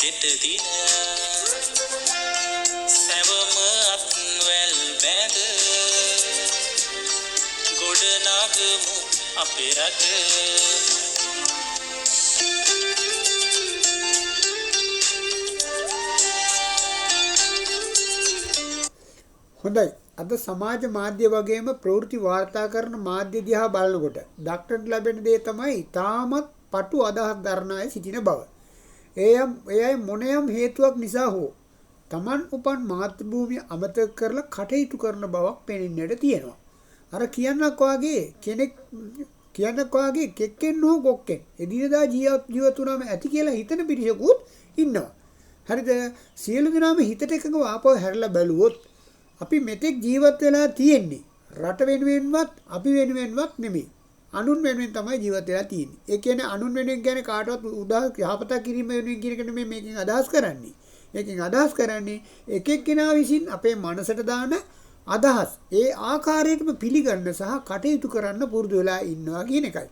ගෙට දින සැවම අත්වැල් බැඳ ගොඩනගමු අපේ රට. හොඳයි. අද සමාජ මාධ්‍ය වගේම ප්‍රවෘත්ති වාර්තා කරන මාධ්‍ය දිහා බලනකොට දක්නට ලැබෙන දේ තමයි තාමත් පටු අදහස් දරන අය සිටින බව. එයයි මොනියම් හේතුවක් නිසා හෝ Taman උපන් මාතෘභූමිය අමතක කරලා කටයුතු කරන බවක් පෙනෙන්නට තියෙනවා. අර කියන්නක් වාගේ කෙක්කෙන් හෝ කොක්කෙන් එදිනදා ජීවත් වුණාම ඇති කියලා හිතන පිරිසකුත් ඉන්නවා. හරිද? සියලු දෙනාම හිතට එකඟව ආපහු හැරලා බැලුවොත් අපි මෙතෙක් ජීවත් වෙලා තියෙන්නේ රට වෙනුවෙන්වත් අපි වෙනුවෙන්වත් නෙමෙයි. අනුන් වෙනුවෙන් තමයි ජීවත් වෙලා තියෙන්නේ. ඒ කියන්නේ අනුන් වෙනුවෙන් කියන්නේ කාටවත් යහපත කිරීම වෙනුවෙන් කියන එක නෙමෙයි මේකෙන් අදහස් කරන්නේ. මේකෙන් අදහස් කරන්නේ එක එක්කෙනා විසින් අපේ මනසට දාන අදහස් ඒ ආකාරයටම පිළිගන්න සහ කටයුතු කරන්න පුරුදු වෙලා ඉන්නවා කියන එකයි.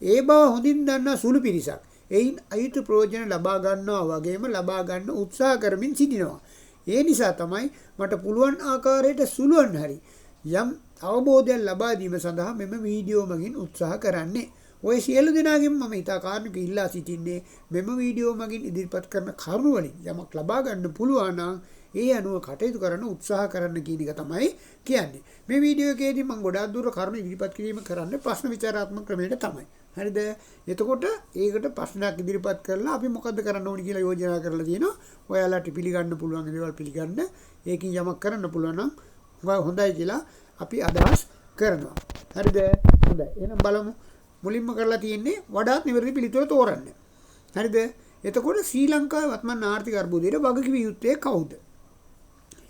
ඒ බව හොඳින් දන්නා සුළු පිරිසක් එයින් අයුතු ප්‍රයෝජන ලබා ගන්නවා වගේම ලබා ගන්න උත්සාහ කරමින් සිටිනවා. ඒ නිසා තමයි මට පුළුවන් ආකාරයට සුළුවන් හරි යම් අවබෝධයක් ලබා දීම සඳහා මෙම වීඩියෝ මගින් උත්සාහ කරන්නේ. ඔය සියලු දෙනාගෙන් මම ඉතා කාරණික ඉල්ලා සිටින්නේ මෙම වීඩියෝ මගින් ඉදිරිපත් කරන කරුණු වලින් යමක් ලබා ගන්න පුළුවන් නම් ඒ අනුව කටයුතු කරන්න උත්සාහ කරන්න කියන එක තමයි කියන්නේ. මේ වීඩියෝ එකේදී මම ගොඩාක් දුර කරුණු ඉදිරිපත් කිරීම කරන්නේ ප්‍රශ්න විචාරාත්මක ක්‍රමයට තමයි. හරිද? එතකොට ඒකට ප්‍රශ්නයක් ඉදිරිපත් කරලා අපි මොකද්ද කරන්න ඕනි කියලා යෝජනා කරලා තියෙනවා. ඔයාලට පිළිගන්න පුළුවන් දේවල් පිළිගන්න. ඒකින් යමක් කරන්න පුළුවන් නම් හොඳයි කියලා අපි අදහස් කරනවා. හරිද? හොඳයි. එහෙනම් බලමු. මුලින්ම කරලා තියෙන්නේ වඩාත් නිවැරදි පිළිතුර තෝරන්න. හරිද? එතකොට ශ්‍රී ලංකාවේ වත්මන් ආර්ථික අර්බුදයට වගකිව යුත්තේ කවුද?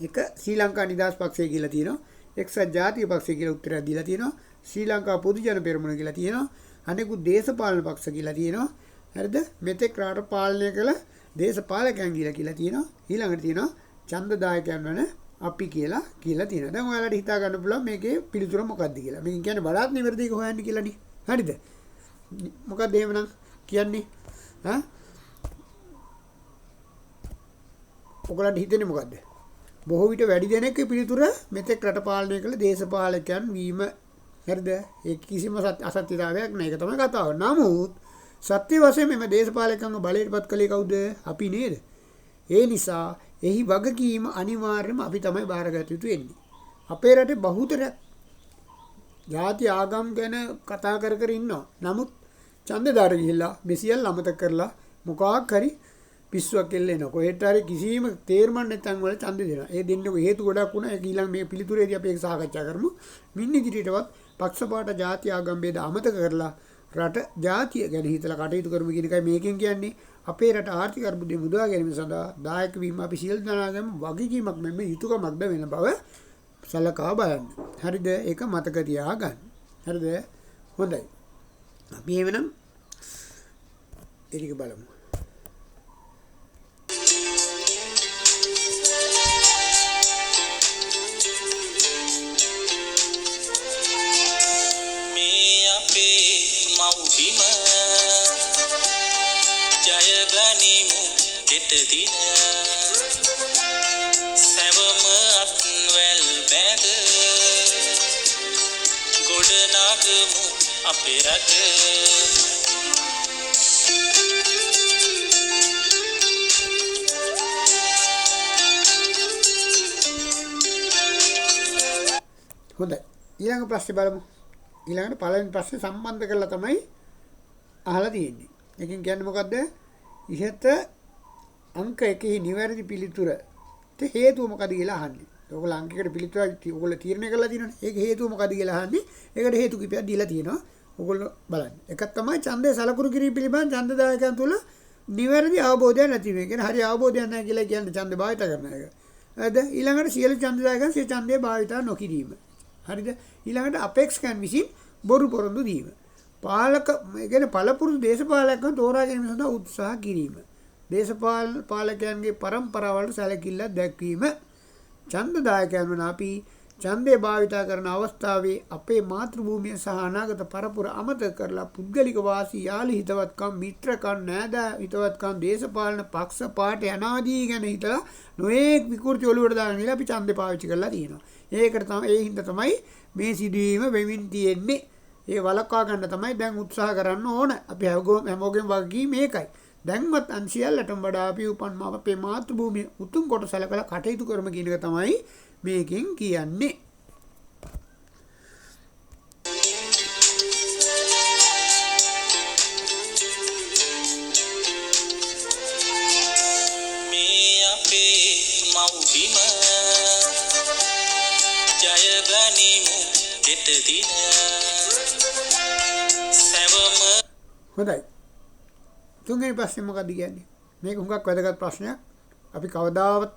එක ශ්‍රී ලංකා නිදහස් පක්ෂය කියලා තියෙනවා. එක්සත් ජාතික පක්ෂය කියලා උත්තරයක් දීලා තියෙනවා. ශ්‍රී ලංකා පොදු ජන පෙරමුණ කියලා තියෙනවා. අනෙකුත් දේශපාලන පක්ෂ කියලා තියෙනවා. හරිද? මෙතෙක් රට පාලනය කළ දේශපාලකයන් කියලා තියෙනවා. ඊළඟට තියෙනවා ඡන්දදායකයන් වන අපි කියලා තියෙනවා. දැන් ඔයාලට හිතා ගන්න පුළුවන් මේකේ පිළිතුර මොකක්ද කියලා. මේක කියන්නේ වඩාත් නිවැරදිව හොයන්න කියලානේ. හරිද? මොකක්ද එහෙමනම් කියන්නේ? ඔයගලන්ට හිතෙන්නේ මොකද්ද? බොහෝ විට වැඩි දෙනෙක්ගේ පිළිතුර මෙතෙක් රට පාලනය කළ දේශපාලකයන් වීම. හරිද? ඒ කිසිම අසත්‍යතාවයක් නැහැ. ඒක තමයි කතාව. නමුත් සත්‍ය වශයෙන් මේ දේශපාලකයන්ව බලයටපත් කළේ කවුද? අපි නේද? ඒ නිසා එහි වගකීම අනිවාර්යයෙන්ම අපි තමයි බාරගත යුතු වෙන්නේ. අපේ රටේ බහුතරයක් ජාති ආගම් ගැන කතා කර ඉන්නවා. නමුත් ඡන්දදාර ගිහිල්ලා මෙසියල් අමතක කරලා මොකක් හරි පිස්සුවක් එල්ලෙනවා. කොහෙට හරි කිසිම තේරුමක් නැත්නම් වල ඡන්ද දෙනවා. ඒ දෙන්නක හේතු ගොඩක් වුණා. ඒක ඊළඟ මේ පිළිතුරේදී අපි ඒක සාකච්ඡා කරමු. මින් ඉදිරියටවත් පක්ෂපාත ජාති ආගම් ભેද අමතක කරලා රට ජාතිය ගැන හිතලා කටයුතු කරමු කියන එකයි මේකෙන් කියන්නේ. අපේ රට ආර්ථික අර්බුදයෙන් මුදවා ගැනීම සඳහා දායක වීම අපි සියලු දෙනාගේම වගකීමක් මෙන්න යුතුයකමක්ද වෙන බව සලකා බලන්න. හරිද? ඒක මතක තියාගන්න. හරිද? හොඳයි. අපි එවනම් ඒක බලමු. ජයගනිමු ගෙට දින සැවම අත්වැල් බැඳ ගොඩනගමු අපේ රට. හොඳයි. ඊළඟ ප්‍රශ්නේ බලමු. ඊළඟට පළවෙනි ප්‍රශ්නේ සම්බන්ධ කරලා තමයි අහලා තියෙන්නේ. එකකින් කියන්නේ මොකද්ද? ඉහත අංක 1 නිවැරදි පිළිතුරට හේතුව මොකද්ද කියලා අහන්නේ. ඔයගොල්ලෝ අංකයකට පිළිතුරක් ඔයගොල්ලෝ තීරණය කරලා තියෙනවනේ. ඒක හේතුව මොකද්ද කියලා අහන්නේ. ඒකට හේතු කිපයක් දීලා තියෙනවා. ඔයගොල්ලෝ බලන්න. එකක් තමයි ඡන්දය සලකුණු කිරීම පිළිබඳ ඡන්දදායකයන් තුළ නිවැරදි අවබෝධයක් නැති වෙන. කියන්නේ හරි අවබෝධයක් නැහැ කියලා කියන්නේ ඡන්ද භාවිත කරන එක. හරිද? ඊළඟට සියලු ඡන්දදායකයන් සිය ඡන්දය භාවිත නොකිරීම. හරිද? ඊළඟට අපේක්ෂකයන් විසින් බොරු පොරොන්දු දීම. කියන්නේ පළපුරුදු දේශපාලකයන් තෝරා ගැනීම සඳහා උත්සාහ කිරීම. දේශපාලකයන්ගේ පරම්පරාවලට සැලකිල්ල දැක්වීම. ඡන්දදායකයන් වන අපි ඡන්දේ භාවිතා කරන අවස්ථාවේ අපේ මාතෘ භූමිය සහ අනාගත පරපුර අමතක කරලා පුද්ගලික වාසී යාළු හිතවත්කම් මිත්‍රකම් නෑදෑ හිතවත්කම් දේශපාලන පක්ෂ පාට යනාදී ගැන හිතලා නොඑක් විකෘති ඔලුවට දාගෙන ඉලා අපි ඡන්දේ පාවිච්චි කරලා තියෙනවා. ඒකට තමයි ඒ හින්දා තමයි මේ සිදුවීම වෙමින් තියෙන්නේ. ඒ වළක්වා ගන්න තමයි දැන් උත්සාහ කරන්න ඕන. අපි හැමෝගෙම වගකීම මේකයි. දැන්වත් අන්සියල්ලටම වඩා අපි උපන් අපේ මාතෘ භූමිය උතුම් කොට සැලකලා කටයුතු කරමු කියන එක තමයි මේකෙන් කියන්නේ. මේ අපේ මව්බිම ජය ගනිමු හෙට දින සැවම. හොඳයි. තුන්වෙනි ප්‍රශ්නේ මොකක්ද කියන්නේ? මේක හුඟක් වැදගත් ප්‍රශ්නයක්. අපි කවදාවත්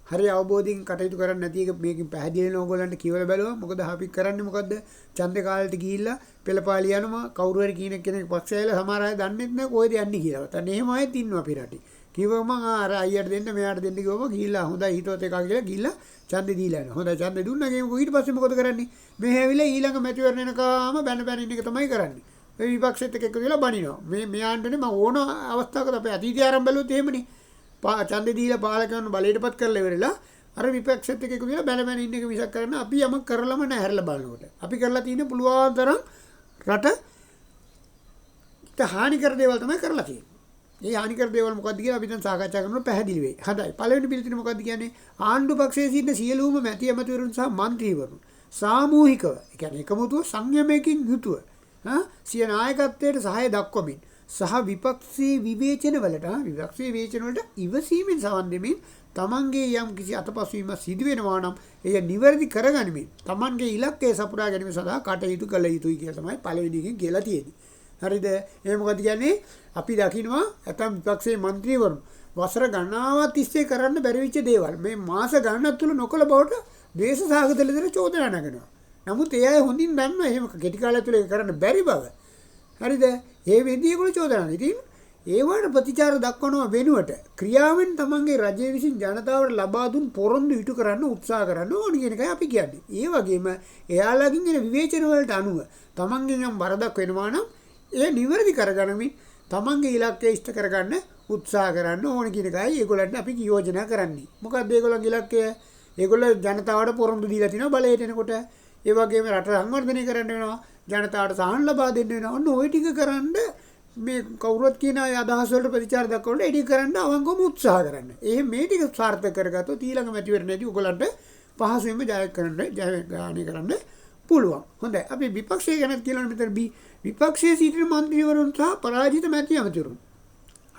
හරි අවබෝධයෙන් කටයුතු කරන්නේ නැති එක මේකෙන් පැහැදිලි වෙන ඕගොල්ලන්ට කියවලා බලුවා. මොකද අපි කරන්නේ මොකද්ද? ඡන්දේ කාලේට ගිහිල්ලා පෙළපාලි යනවා කවුරු හරි කෙනෙක් පක්ෂයල සමහර අය දන්නේ නැහැ කොහෙද යන්නේ කියලා. තන එහෙම අයත් ඉන්නවා අපි රටේ. කිව්වම අර අයියට දෙන්න මෙයාට දෙන්න කිව්වම ගිහිල්ලා හොඳයි හිතවත් එකක් කියලා ගිහිල්ලා ඡන්දේ දීලා යනවා. හොඳයි ඡන්දේ දුන්නා කියමුකෝ ඊට පස්සේ මොකද කරන්නේ? මේ හැවිලා ඊළඟ මැතිවරණ එනකම් බැන ඉන්න එක තමයි කරන්නේ. මේ විපක්ෂෙත් එක්ක කියලා බනිනවා. මේ මෙයාන්ටනේ මම ඕන අවස්ථාවක අපේ අතීතය ආරම්භ බැලුවොත් එහෙමනේ. ඡන්දේ දීලා පාලකයන් බලයටපත් කරලා ඉවරලා අර විපක්ෂෙත් එක්ක කියලා බැන ඉන්න එක මිසක් කරන්න අපි යමක් කරලම නැහැ හැරලා බලනකොට. අපි කරලා තියෙන පුළුවන් තරම් රට හානිකර දේවල් තමයි කරලා තියෙන්නේ. මේ හානිකර දේවල් මොකක්ද කියලා අපි දැන් සාකච්ඡා කරනවා පැහැදිලි වෙයි. හදයි. පළවෙනි පිළිතුර මොකක්ද කියන්නේ? ආණ්ඩු පක්ෂයේ සිටින සියලුම මැති ඇමතිවරුන් සහ മന്ത്രിවරුන් සාමූහිකව, ඒ කියන්නේ එකමුතුව සංයමයකින් යුතුව සිය නායකත්වයට සහාය දක්වමින් සහ විපක්ෂයේ විවේචන වලට ඉවසීමෙන් සවන් දෙමින් තමන්ගේ යම් කිසි අතපසුවීමක් සිදු වෙනවා නම් එය නිවැරදි කරගනිමින් තමන්ගේ ඉලක්කය සපුරා ගැනීම සඳහා කටයුතු කළ යුතුයි කියලා තමයි පළවෙනි එකෙන් කියලා තියෙන්නේ. හරිද? ඒ මොකද කියන්නේ? අපි දකිනවා ඇතම් විපක්ෂයේ മന്ത്രിවරුන් වසර ගණනාවක් තිස්සේ කරන්න බැරි වෙච්ච දේවල් මේ මාස ගණනක් තුල නොකළ බවට දේශ සාගත ලෙසට චෝදනා නගනවා. නමුත් ඒ අය හොඳින් දන්නවා එහෙම කෙටි කාලය තුල ඒක කරන්න බැරි බව. හරිද? ඒ වෙද්දී ඒගොල්ලෝ චෝදනා කරනවා. ඉතින් ඒවට ප්‍රතිචාර දක්වනවා වෙනුවට ක්‍රියාවෙන් තමන්ගේ රජය විසින් ජනතාවට ලබා දුන් පොරොන්දු ඉටු කරන්න උත්සාහ කරන්න ඕන කියන එකයි අපි කියන්නේ. ඒ වගේම එයාලගෙන් එන විවේචන වලට අනුව තමන්ගෙන් යම් වරදක් වෙනවා නම් ඒ නිවැරදි කරගනිමින් තමන්ගේ ඉලක්කය ඉෂ්ට කරගන්න උත්සාහ කරන්න ඕන කියන එකයි ඒගොල්ලන්ට අපි යෝජනා කරන්නේ. මොකක්ද ඒගොල්ලන්ගේ ඉලක්කය? ඒගොල්ලෝ ජනතාවට පොරොන්දු දීලා තිනවා බලයට එනකොට. ඒ වගේම රට සංවර්ධනය කරන්න වෙනවා. ජනතාවට සහන ලබා දෙන්න වෙනවා. ඔන්න ওই ටික කරන්න මේ කවුරුත් කියන අදහස් වලට ප්‍රතිචාර දක්වන්න එඩි කරන්න අවංකවම උත්සාහ කරන්න. එහෙනම් මේ ටික සාර්ථක කරගත්තොත් ඊළඟ මැතිවරණයේදී ඔයගොල්ලන්ට පහසුවෙන්ම ජයග්‍රහණය කරන්න පුළුවන්. හොඳයි. අපි විපක්ෂය ගැන කියලා මෙතන විපක්ෂයේ සිටින മന്ത്രിවරුන් සහ පරාජිත මැති ඇමතිවරුන්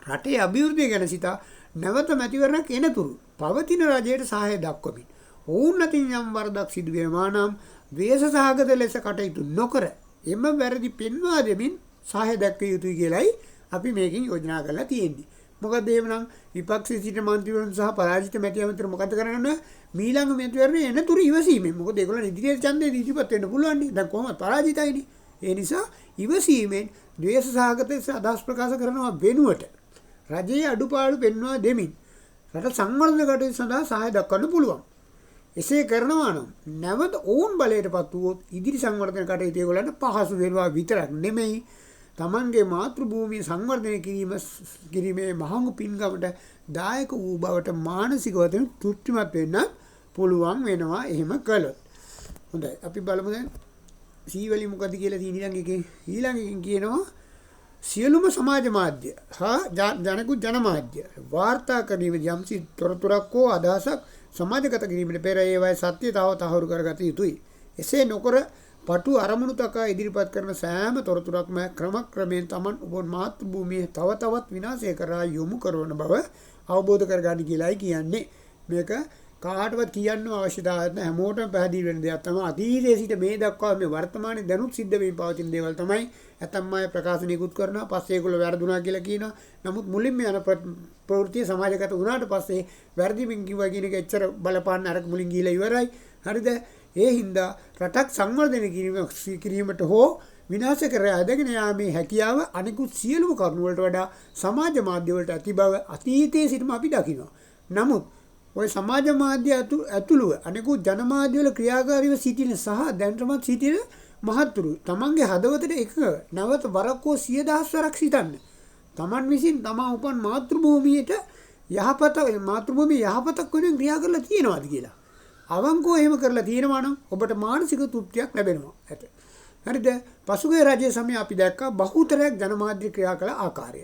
රටේ අභිවෘද්ධිය ගැන සිතා නැවත මැතිවරණයක් එනතුරු පවතින රජයට සහාය දක්වමින් ඔවුන් අතින් යම් වරදක් සිදු වෙනවා නම් වේශසහගත ලෙස කටයුතු නොකර එම වැරදි පෙන්වා දෙමින් සහාය දක්විය යුතුයි කියලයි අපි මේකෙන් යෝජනා කරලා තියෙන්නේ. මොකද එහෙමනම් විපක්ෂයේ සිටින മന്ത്രിවරුන් සහ පරාජිත මැති ඇමතිවරුන් මොකද කරන්නේ? මීළඟ මැතිවරණේ එනතුරු ඉවසීමෙන්. මොකද ඒගොල්ලෝ ඉදිරියට ඡන්දේ දීපත් වෙන්න පුළුවන් නේ. දැන් කොහොමද පරාජිතයිනේ. ඒ නිසා ඉවසීමෙන් ද්වේෂසහගත අදහස් ප්‍රකාශ කරනවා වෙනුවට රජයේ අඩුපාඩු පෙන්වා දෙමින් රට සංවර්ධන කටයුතු සඳහා සහාය දක්වන්න පුළුවන්. එසේ කරනවා නම් නැවත ඔවුන් බලයටපත් වුවොත් ඉදිරි සංවර්ධන කටයුතු ඒගොල්ලන්ට පහසු වෙනවා විතරක් නෙමෙයි තමන්ගේ මාතෘ භූමිය සංවර්ධනය කිරීමේ මහඟු පින්කමට දායක වූ බවට මානසික වශයෙන් තෘප්තිමත් වෙන්න පුළුවන් වෙනවා එහෙම කළොත්. හොඳයි අපි බලමු දැන් සීවලි මොකද කියලා ඊළඟ එකෙන් කියනවා සියලුම සමාජ මාධ්‍ය හා ජනමාධ්‍ය වාර්තා කිරීමේදී යම්සි තොරතුරක් හෝ අදහසක් සමාජගත කිරීමට පෙර ඒවායේ සත්‍යතාව තහවුරු කරගත යුතුයි. එසේ නොකර පටු අරමුණු තකා ඉදිරිපත් කරන සෑම තොරතුරක්ම ක්‍රමක්‍රමයෙන් Taman ඔබ මාතෘ භූමිය තව තවත් විනාශය කරා යොමු කරන බව අවබෝධ කරගන්න කියලායි කියන්නේ. මේක කාටවත් කියන්න අවශ්‍යතාවයක් නැහැ. හැමෝටම පැහැදිලි වෙන දෙයක් තමයි අතීතයේ සිට මේ දක්වා මේ වර්තමානයේ දැනුත් සිද්ධ වෙමින් පවතින දේවල් තමයි ඇතම් අය ප්‍රකාශනයකුත් කරනවා. පස්සේ ඒගොල්ලෝ වැරදුනා කියලා කියනවා. නමුත් මුලින්ම යන ප්‍රවෘත්ති සමාජගත වුණාට පස්සේ වැරදිමින් කිව්වා කියන එක එච්චර බලපාන්න අර මුලින් ගිහිලා ඉවරයි. හරිද? ඒ හින්දා රටක් සංවර්ධනය කිරීමට හෝ විනාශ කර ඇදගෙන යාමේ හැකියාව අනිකුත් සියලුම කරුණු වලට වඩා සමාජ මාධ්‍ය වලට ඇති බව අතීතයේ සිටම අපි දකිනවා. නමුත් ওই සමාජ මාධ්‍ය ඇතුළුව අනිකුත් ජනමාධ්‍යවල ක්‍රියාකාරීව සිටින සහ දැනටමත් සිටින මහත්තුරු තමන්ගේ හදවතට එක නැවත වරක්කෝ 100,000 වරක් සිතන්න. තමන් විසින් තමා උපන් මාතෘභූමියට මාතෘභූමිය යහපතක් වෙනුවෙන් ක්‍රියා කරලා තියෙනවාද කියලා. අවංකව එහෙම කරලා තියෙනවා නම් ඔබට මානසික තෘප්තියක් ලැබෙනවා. ඇත. හරිද? පසුගිය රජයේ සමය අපි දැක්කා බහුතරයක් ජනමාධ්‍ය ක්‍රියා කළ ආකාරය.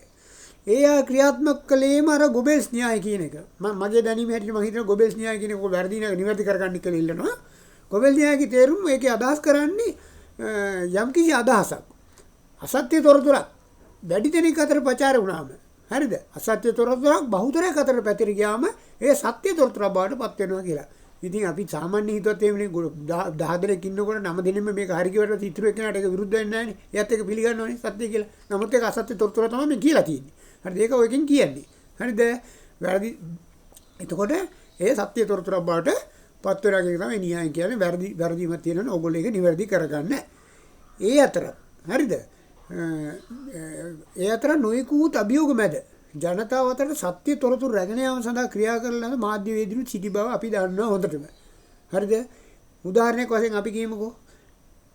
ඒ ක්‍රියාත්මක කළේම අර ගොබෙල්ස් න්‍යාය කියන එක. මගේ දැනීම හැටියට මම හිතනවා ගොබෙල්ස් න්‍යාය කියන එක වැරදි නිවැරදි කරගන්න කියලා ඉල්ලනවා. ගොබෙල්ස් න්‍යායගේ තේරුම ඒකේ අදහස් කරන්නේ යම්කිසි අදහසක්. අසත්‍ය තොරතුරක් වැඩි දෙනෙක් අතර ප්‍රචාර වුණාම හරිද? අසත්‍ය තොරතුරක් බහුතරයක් අතර පැතිර ගියාම ඒ සත්‍ය තොරතුරක් බවට පත් වෙනවා කියලා. ඉතින් අපි සාමාන්‍ය හිතුවත් එන්නේ 10 දෙනෙක් ඉන්නකොට 9 දෙනෙක්ම මේක හරි කියවට ඉතුරු එක්කනට ඒක විරුද්ධ වෙන්නේ නැහැ නේ. එයාත් ඒක පිළිගන්නවනේ සත්‍ය කියලා. නමුත් ඒක අසත්‍ය තොරතුර තමයි මේ කියලා තියෙන්නේ. හරිද? ඒක ඔයකින් කියන්නේ. හරිද? වැරදි. එතකොට ඒ සත්‍ය තොරතුරක් බවට පත් වෙනවා කියන එක තමයි න්‍යාය කියන්නේ. වැරදිම තියෙනවනේ ඕගොල්ලෝ ඒක නිවැරදි කරගන්න. ඒ අතර හරිද? ඒ අතර නොයෙකුත් අභියෝග මැද ජනතාව අතර සත්‍ය තොරතුරු රැගෙන යාම සඳහා ක්‍රියා කරන මාධ්‍යවේදීන් සිටි බව අපි දන්නවා හොඳටම. හරිද? උදාහරණයක් වශයෙන් අපි කියමුකෝ.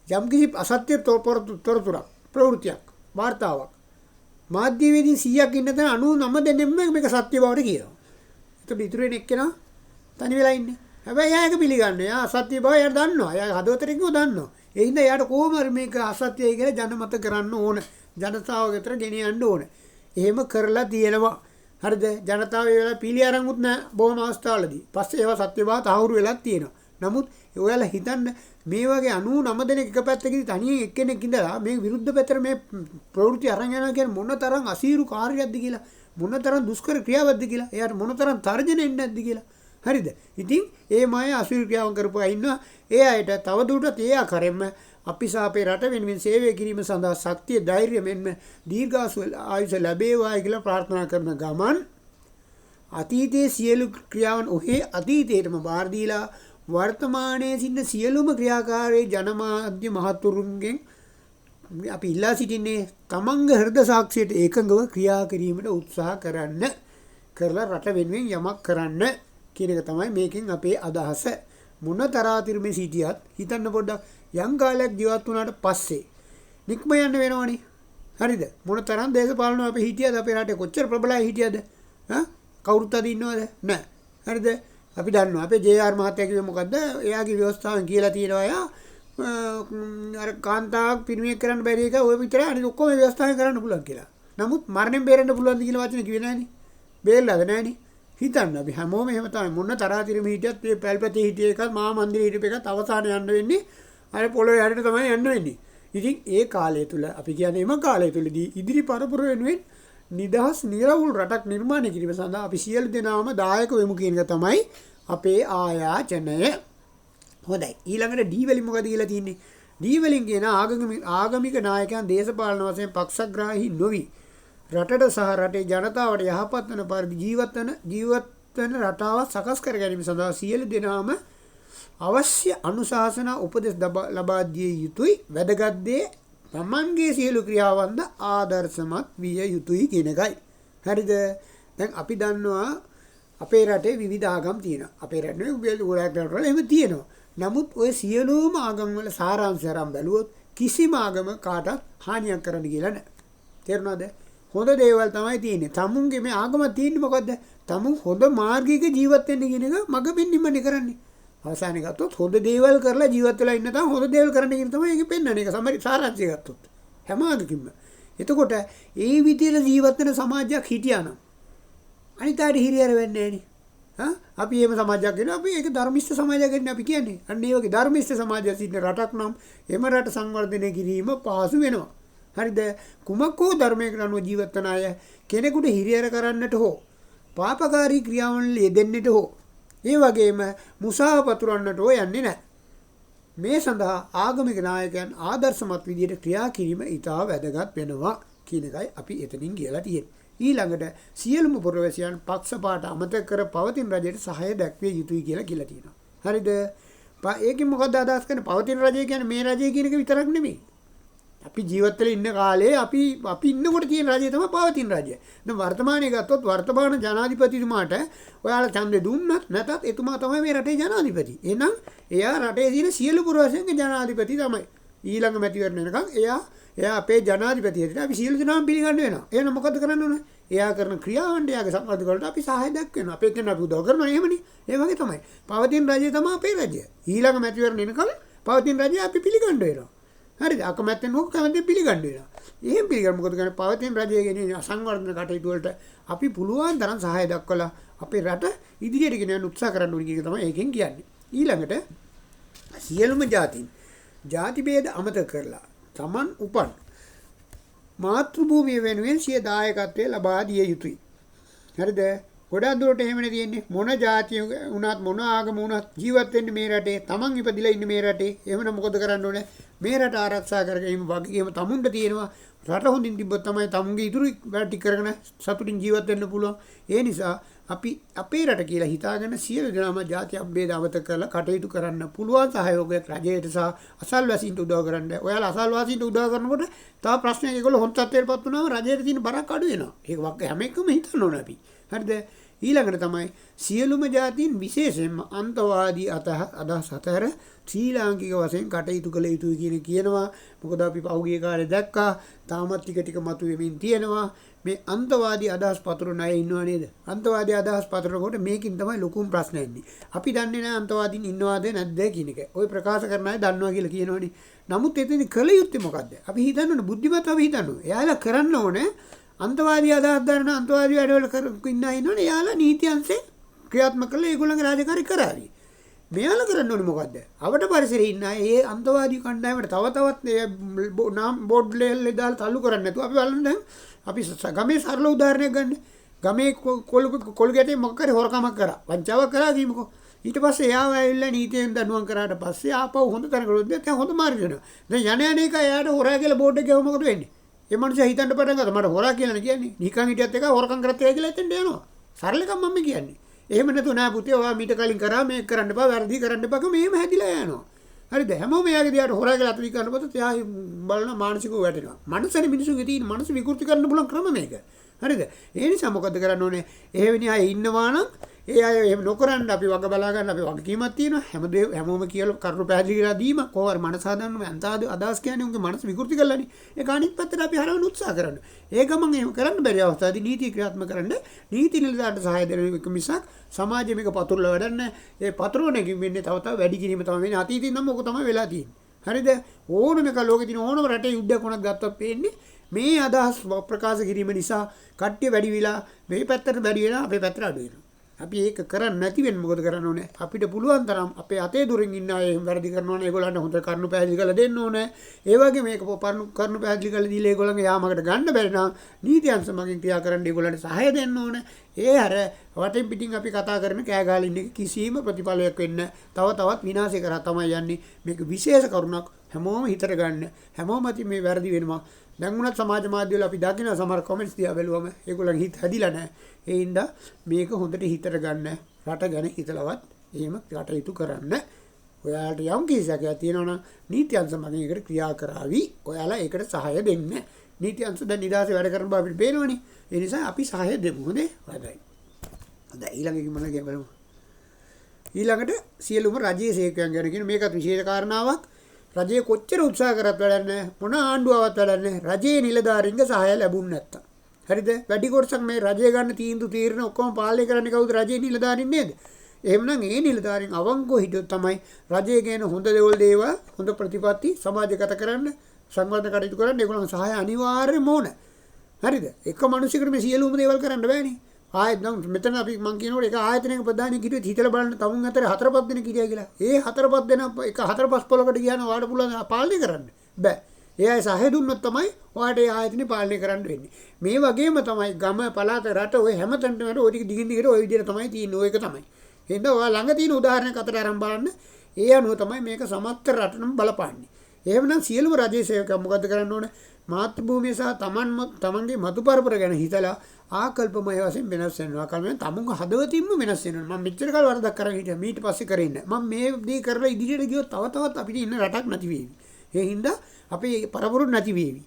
යම්කිසි අසත්‍ය තොරතුරක් ප්‍රවෘත්තියක් වාර්තාවක් මාධ්‍යවේදීන් 100ක් ඉන්න තැන 99 දෙනෙක්ම මේක සත්‍ය බවට කියනවා. ඒතකොට ඉතුරු වෙන එක්කෙනා තනි වෙලා ඉන්නේ. හැබැයි එයා ඒක පිළිගන්නේ. එයා අසත්‍ය බව එයා දන්නවා. එයා හදවතට කිව්ව දන්නවා. ඒ හින්දා එයාට කොහොම හරි මේක අසත්‍යයි කියලා ජනමත කරන්න ඕන. ජනතාව ගෙතර ගෙනියන්න ඕන. එහෙම කරලා තියෙනවා. හරිද? ජනතාව ඒ වෙලාව පීලි අරන්ුත් නැහැ බොහොම අවස්ථාවලදී. පස්සේ ඒවා සත්‍ය බව තහවුරු වෙලක් තියෙනවා. නමුත් ඔයාලා හිතන්න මේ වගේ 99 දෙනෙක් එක පැත්තකදී තනියෙන් එක්කෙනෙක් ඉඳලා මේ විරුද්ධ පැත්තට මේ ප්‍රවෘත්ති අරන් යනවා කියන්නේ මොන තරම් අසීරු කාර්යයක්ද කියලා, මොන තරම් දුෂ්කර ක්‍රියාවක්ද කියලා, එයාට මොන තරම් තර්ජනෙ එන්නේ නැද්ද කියලා. හරිද? ඉතින් ඒ මාය අසීරු ක්‍රියාවන් කරපු අය ඉන්නවා. ඒ අයට තවදුරටත් ඒ ආකාරයෙන්ම අපි සාපේ රට වෙනුවෙන් සේවය කිරීම සඳහා ශක්තිය ධෛර්යය මෙන්ම දීර්ඝාසු ආයුෂ ලැබේවායි කියලා ප්‍රාර්ථනා කරන ගමන් අතීතයේ සියලු ක්‍රියාවන් ඔහේ අතීතයටම බාර දීලා වර්තමානයේ සිටින සියලුම ක්‍රියාකාරී ජනමාධ්‍ය මහතුරුන්ගෙන් අපි ඉල්ලා සිටින්නේ තමන්ගේ හෘද සාක්ෂියට ඒකඟව ක්‍රියා කිරීමට උත්සාහ කරන්න, කරලා රට වෙනුවෙන් යමක් කරන්න කියන එක තමයි මේකෙන් අපේ අදහස. මොන තරාතිරමේ සිටියත් හිතන්න පොඩ්ඩක් යම් කාලයක් ජීවත් වුණාට පස්සේ නික්ම යන්න වෙනවනේ. හරිද? මොන තරම් දේශපාලන අපි හිටියද අපේ රටේ කොච්චර ප්‍රබලයි හිටියද? කවුරුත් අද ඉන්නවද? නැහැ. හරිද? අපි දන්නවා අපේ ජේ.ආර් මහත්තයා කිව්වේ මොකද්ද? එයාගේ ව්‍යවස්ථාවෙන් කියලා තියෙනවා එයා අර කාන්තාවක් පිරිමියෙක් කරන්න බැරි එක ඔය විතරයි අනිත් ඔක්කොම ව්‍යවස්ථාවෙන් කරන්න පුළුවන් කියලා. නමුත් මරණයෙන් බේරෙන්න පුළුවන්ද කියලා වචන කිව්වේ නැහනේ. බේරලාද නැහනේ. හිතන්න අපි හැමෝම එහෙම තමයි මොන තරාතිරම හිටියත් මේ පැල්පතේ හිටිය එකත් මහා මන්දිරේ හිටපු එකත් අවසාන යන්න වෙන්නේ අර පොළොවේ යන්නට තමයි යන්න වෙන්නේ. ඉතින් ඒ කාලය තුල අපි කියන්නේ එම කාලය තුලදී ඉදිරි පරපුර වෙනුවෙන් නිදහස් නිරවුල් රටක් නිර්මාණය කිරීම සඳහා අපි සියලු දෙනාම දායක වෙමු කියන එක තමයි අපේ ආයාචනය. හොඳයි. ඊළඟට ඩී වලින් මොකද කියලා තියෙන්නේ? ඩී වලින් කියන ආගමික නායකයන් දේශපාලන වශයෙන් පක්ෂග්‍රාහී නොවි රටට සහ රටේ ජනතාවට යහපත් වන පරිදි ජීවත් වෙන රටාවක් සකස් කර ගැනීම සඳහා සියලු දෙනාම අවශ්‍ය අනුශාසන උපදෙස් ලබා දිය යුතුයි. වැදගත් දේ තමන්ගේ සියලු ක්‍රියාවන්ද ආදර්ශමත් විය යුතුයි කියන එකයි. හරිද? දැන් අපි දන්නවා අපේ රටේ විවිධ ආගම් තියෙනවා. අපේ රටේ ගොඩක් රටවල එහෙම තියෙනවා. නමුත් ওই සියලුම ආගම් වල සාරාංශය අරන් බැලුවොත් කිසිම ආගම කාටවත් හානියක් කරන්න කියලා නැහැ. තේරුණාද? හොඳ දේවල් තමයි තියෙන්නේ. තමුන්ගේ මේ ආගම තියෙන්නේ මොකද්ද? තමුන් හොඳ මාර්ගයක ජීවත් වෙන්න කියන එක මග පෙන්වීමනේ කරන්නේ. අවසානයේ ගත්තොත් හොඳ දේවල් කරලා ජීවත් වෙලා ඉන්න තමයි හොඳ දේවල් කරන්න කියන තමයි ඒක පෙන්වන්නේ. ඒක සමහර සාරාංශය ගත්තොත් හැම ආගමකින්ම. එතකොට ඒ විදිහට ජීවත් වෙන සමාජයක් හිටියානම් අනිතාට හිරියර වෙන්නේ නැහැ. අපි එහෙම සමාජයක් වෙනවා. අපි ඒක ධර්මිෂ්ඨ සමාජයක් වෙන්නේ අපි කියන්නේ. අන්න ඒ වගේ ධර්මිෂ්ඨ සමාජයක් සිටින රටක් නම් එම රට සංවර්ධනය කිරීම පහසු වෙනවා. හරිද? කුමක් හෝ ධර්මයකට අනුව ජීවත් වන අය කෙනෙකුට හිරියර කරන්නට හෝ පාපකාරී ක්‍රියාවන්වල යෙදෙන්නට හෝ ඒ වගේම මුසාව පතුරවන්නට හෝ යන්නේ නැහැ. මේ සඳහා ආගමික නායකයන් ආදර්ශමත් විදියට ක්‍රියා කිරීම ඉතා වැදගත් වෙනවා කියන එකයි අපි එතනින් කියලා තියෙන්නේ. ඊළඟට සියලුම පුරවැසියන් පක්ෂපාත අමතක කර පවතින රජයට සහාය දැක්විය යුතුයි කියලා තියෙනවා. හරිද? ඒකෙන් මොකක්ද අදහස් කරන්නේ? පවතින රජය කියන්නේ මේ රජය කියන එක විතරක් නෙමෙයි. අපි ජීවත් වෙලා ඉන්න කාලේ අපි ඉන්නකොට තියෙන රජය තමයි පවතින රජය. දැන් වර්තමානයේ ගත්තොත් වර්තමාන ජනාධිපතිතුමාට ඔයාලා ඡන්දේ දුන්නත් නැතත් එතුමා තමයි මේ රටේ ජනාධිපති. එහෙනම් එයා රටේ තියෙන සියලු පුරවැසියන්ගේ ජනාධිපති තමයි. ඊළඟ මැතිවරණ වෙනකන් එයා අපේ ජනාධිපති හැටියට අපි සියලු දෙනාම පිළිගන්න වෙනවා. එහෙනම් මොකද කරන්න ඕනේ? එයා කරන ක්‍රියාවන්ට එයාගේ සම්බන්ධ වලට අපි සහාය දක්වනවා. අපේ කෙනා අපි උදව් කරනවා එහෙමනේ. ඒ වගේ තමයි. පවතින රජය තමයි අපේ රජය. ඊළඟ මැතිවරණ එනකම් පවතින රජය අපි පිළිගන්න වෙනවා. හරිද? අකමැත්තෙන් හොක් කැමැත්තෙන් පිළිගන්න වෙනවා. එහෙම පිළිගන්න මොකද කරන්නේ? පවතින රජය ගෙනියන අසංවර්ධන කටයුතු වලට අපි පුළුවන් තරම් සහාය දක්වලා අපේ රට ඉදිරියට ගෙන යන්න උත්සාහ කරන්න ඕනේ කියන තමයි ඒකෙන් කියන්නේ. ඊළඟට සියලුම ಜಾති ભેද අමතක කරලා Taman උපන් මාතෘ භූමිය වෙනුවෙන් සිය දායකත්වය ලබා දිය යුතුයි. හරිද? ගොඩක් දුරට එහෙමනේ තියෙන්නේ. මොන ජාතිය වුණත් මොන ආගම වුණත් ජීවත් වෙන්න මේ රටේ, Taman ඉපදිලා ඉන්න මේ රටේ. එහෙමනම් මොකද කරන්න ඕනේ? මේ රට ආරක්ෂා කරගැනීම වගකීම තමුන්ට තියෙනවා. රට හොඳින් තිබ්බොත් තමයි තමුන්ගේ ඉතුරු වැඩ ටික කරගෙන සතුටින් ජීවත් වෙන්න පුළුවන්. ඒ නිසා අපි අපේ රට කියලා හිතාගෙන සියලු දෙනාම ಜಾති අභේද අමතක කරලා කටයුතු කරන්න පුළුවන් සහයෝගයක් රජයට සහ අසල්වාසීන්ට උදව් කරන්න. ඔයාලා අසල්වාසීන්ට උදව් කරනකොට තව ප්‍රශ්නයක් ඒගොල්ලෝ හොන් තත්ත්වයටපත් වුණාම රජයට තියෙන බරක් අඩු වෙනවා. ඒක හැම එකම හිතන්න ඕන අපි. හරිද? ඊළඟට තමයි සියලුම ජාතීන් විශේෂයෙන්ම අන්තවාදී අදහස් අතර ශ්‍රී ලාංකික වශයෙන් කටයුතු කළ යුතුයි කියනවා. මොකද අපි පහුගිය කාලේ දැක්කා තාමත් ටික මතුවෙමින් තියෙනවා. මේ අන්තවාදී අදහස් පතුරන අය ඉන්නව නේද? අන්තවාදී අදහස් පතුරනකොට මේකින් තමයි ලොකුම ප්‍රශ්න එන්නේ. අපි දන්නේ නැහැ අන්තවාදීන් ඉන්නවද නැද්ද කියන එක. ওই ප්‍රකාශ කරන අය දන්නවා කියලා කියනවනේ. නමුත් එතනදී කළ යුත්තේ මොකද්ද? අපි හිතන්න ඕනේ බුද්ධිමත් අපි හිතන්න ඕනේ. එයාලා කරන්න ඕනේ අන්තවාදී අදහස් දරන අන්තවාදී වැඩවල ඉන්න අය ඉන්නවනේ. එයාලා නීති අංශේ ක්‍රියාත්මක කරලා ඒගොල්ලන්ගේ රාජකාරී කරાવી. මෙයාලා කරන්න ඕනේ මොකද්ද? අපට පරිසරයේ ඉන්න අය ඒ අන්තවාදී කණ්ඩායමට තවත් නාම් බෝඩ් ලෙවල් එක දාලා තල්ලු කරන්නේ නැතුව අපි බලන්න දැන් අපි ගමේ සරල උදාහරණයක් ගන්න. ගමේ කොළු ගැටේ මොකක් හරි හොරකමක් කරා. වංචාවක් කරා කියමුකෝ. ඊට පස්සේ එයාව ඇවිල්ලා නීතියෙන් දඬුවම් කරාට පස්සේ ආපහු හොඳ තැනකට දැන් හොඳ මාර්ග වෙනවා. දැන් යන එක එයාට හොරා කියලා බෝඩ් එක ගහුව මොකද වෙන්නේ? ඒ මනුස්සයා හිතන්න පටන් ගත්තා මට හොරා කියලා නේ කියන්නේ. නිකන් හිටියත් එක හොරකම් කරත් එක කියලා එතෙන්ට යනවා. සරල එකක් මම කියන්නේ. එහෙම නැතු නෑ පුතේ ඔයා මීට කලින් කරා මේක කරන්න එපා වැරදි කරන්න එපා මෙහෙම හැදිලා යනවා. හරිද? හැමෝම එයාගේ දිහාට හොරා කියලා අතවි කරනකොට එයා බලන මානසිකව වැටෙනවා. මනසනේ මිනිසුන්ගේ තියෙන මනස විකෘති කරන්න පුළුවන් ක්‍රම මේක. හරිද? ඒ නිසා මොකද කරන්න ඕනේ? එහෙවෙනි අය ඉන්නවා නම් ඒ අය එහෙම නොකරන්න අපි වග බලා ගන්න අපි වගකීමක් තියෙනවා. හැමෝම කියලා කරුණු පැහැදිලි කරලා දීම කොහොම මනස හදන්න අන්තාද අදහස් කියන්නේ උන්ගේ මනස විකෘති කරලානේ. ඒක අනිත් පැත්තට අපි හරවන්න උත්සාහ කරන්න. ඒ ගමන් එහෙම කරන්න බැරි අවස්ථාවේදී නීති ක්‍රියාත්මක කරන්න නීති නිලධාරීන්ට සහාය දෙන එක මිසක් සමාජයේ මේක පතුරලා වැඩන්නේ. ඒ පතුරවන එකකින් වෙන්නේ තව වැඩි කිරීම තමයි වෙන්නේ. අතීතේ නම් ඔක තමයි වෙලා තියෙන්නේ. හරිද? ඕනම එක ලෝකේ තියෙන ඕනම රටේ යුද්ධයක් වුණත් ගත්තොත් පේන්නේ මේ අදහස් ප්‍රකාශ කිරීම නිසා කට්ටිය වැඩි විලා මේ පැත්තට වැඩි වෙලා අපේ පැත්තට අඩු වෙනවා. අපි ඒක කරන්නේ නැති වෙන්නේ මොකද කරන්න ඕනේ? අපිට පුළුවන් තරම් අපේ අතේ දුරින් ඉන්න අය එහෙම වැරදි කරනවා නේ ඒගොල්ලන්ට හොඳ කරුණු පැහැදිලි කරලා දෙන්න ඕනේ. ඒ වගේ මේක කරුණු පැහැදිලි කරලා දීලා ඒගොල්ලන්ගේ යාමකට ගන්න බැරි නම් නීති අංශ මගින් ක්‍රියා කරන්න ඒගොල්ලන්ට සහාය දෙන්න ඕනේ. ඒ අර වටෙන් පිටින් අපි කතා කරන කෑ ගහලා ඉන්න කිසිම ප්‍රතිඵලයක් වෙන්න තවත් විනාශය කරා තමයි යන්නේ. මේක විශේෂ කරුණක් හැමෝම හිතට ගන්න. හැමෝම අතින් මේ වැරදි වෙනවා. දැන් උනත් සමාජ මාධ්‍ය වල අපි දකින සමහර කමෙන්ට්ස් දිහා බැලුවම ඒගොල්ලන් හිත හැදිලා නැහැ. ඒ හින්දා මේක හොඳට හිතට ගන්න. රට ගැන හිතලවත් එහෙම කටයුතු කරන්න. ඔයාලට යම් කිසියක් තියෙනවා නම් නීති අංශ මගින් ඒකට ක්‍රියා කරાવી. ඔයාලා ඒකට සහාය දෙන්න. නීති අංශ දැන් නිදාසේ වැඩ කරන බව අපිට පේනවනේ. ඒ නිසා අපි සහාය දෙමු. හොඳේ? හොඳයි. හොඳයි ඊළඟ මොන ගැන බලමු. ඊළඟට සියලුම රජයේ සේවකයන් ගැන කියන මේකත් විශේෂ කාරණාවක්. රජය කොච්චර උත්සාහ කරත් වැඩක් නැහැ. මොන ආණ්ඩුවවත් වැඩක් නැහැ. රජයේ නිලධාරීන්ගේ සහාය ලැබුණ නැත්තම්. හරිද? වැඩි කොටසක් මේ රජය ගන්න තීරණ ඔක්කොම පාලනය කරන්නේ කවුද? රජයේ නිලධාරීන් නේද? එහෙමනම් ඒ නිලධාරීන් අවංකව හිටියොත් තමයි රජය ගැන හොඳ දේවල් හොඳ ප්‍රතිපත්ති සමාජගත කරන්න සංවර්ධන කටයුතු කරන්න ඒගොල්ලන් සහාය අනිවාර්යයෙන්ම ඕන. හරිද? එක මිනිසෙකුට මේ සියලුම දේවල් කරන්න බෑනේ. ආයෙත් නම් මෙතන අපි මං කියනකොට එක ආයතනයක ප්‍රධානියෙක් හිටියොත් හිතලා බලන්න තමුන් අතර 4-5 දෙනෙක් හිටියා කියලා. ඒ 4-5 දෙනා එක 4-5 පොලකට ගියාම ඔයාලට පුළුවන් පාලනය කරන්න. බෑ. ඒ අය සහය දුන්නොත් තමයි ඔයාලට ඒ ආයතනේ පාලනය කරන්න වෙන්නේ. මේ වගේම තමයි ගම පළාත රට ඔය හැමතැනම ඔය ටික දිගින් දිගට ඔය විදිහට තමයි තියෙන්නේ. ඔය එක තමයි. එහෙනම් ඔයා ළඟ තියෙන උදාහරණයක් අතට අරන් බලන්න. ඒ අනුව තමයි මේක සමස්ත රටටම බලපාන්නේ. එහෙමනම් සියලුම රජයේ සේවකයන් මොකද කරන්න ඕනේ? මාතෘ භූමිය සහ තමන්ගේ මතු පරපුර ගැන හිතලා ආකල්පමය වශයෙන් වෙනස් වෙනවා. කල්පයෙන් තමුන්ගේ හදවතින්ම වෙනස් වෙනවා. මම මෙච්චර කාල වරදක් කරගෙන හිටියා. ඊට පස්සේ කරේ නැහැ. මම මේ දේ කරලා ඉදිරියට ගියොත් තව තවත් අපිට ඉන්න රටක් නැති වෙයි. ඒ හින්දා අපේ පරපුරු නැති වේවි.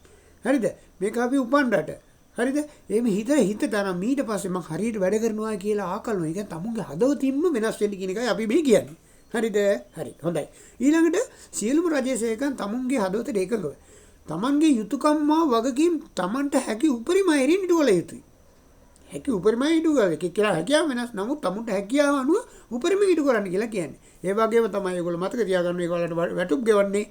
හරිද? මේක අපි උපන් රට. හරිද? එහෙම හිතට අර ඊට පස්සේ මම හරියට වැඩ කරනවා කියලා ආකල්ප. ඒ කියන්නේ තමුන්ගේ හදවතින්ම වෙනස් වෙන්න කියන එකයි අපි මේ කියන්නේ. හරිද? හරි. හොඳයි. ඊළඟට සියලුම රජයේ සේකන් තමුන්ගේ හදවතට එකඟව. තමන්ගේ යුතුයකම් වගකීම් තමන්ට හැකි උපරිම අයරින් ඉටුවල යුතුයි. හැකි උපරිම ඉටුවල කියලා හැකියාව වෙනස්. නමුත් තමුන්ට හැකියාව අනුව උපරිම ඉටු කරන්න කියලා කියන්නේ. ඒ වගේම තමයි ඒගොල්ලෝ මතක තියාගන්න ඒගොල්ලන්ට වැටුප් ගෙවන්නේ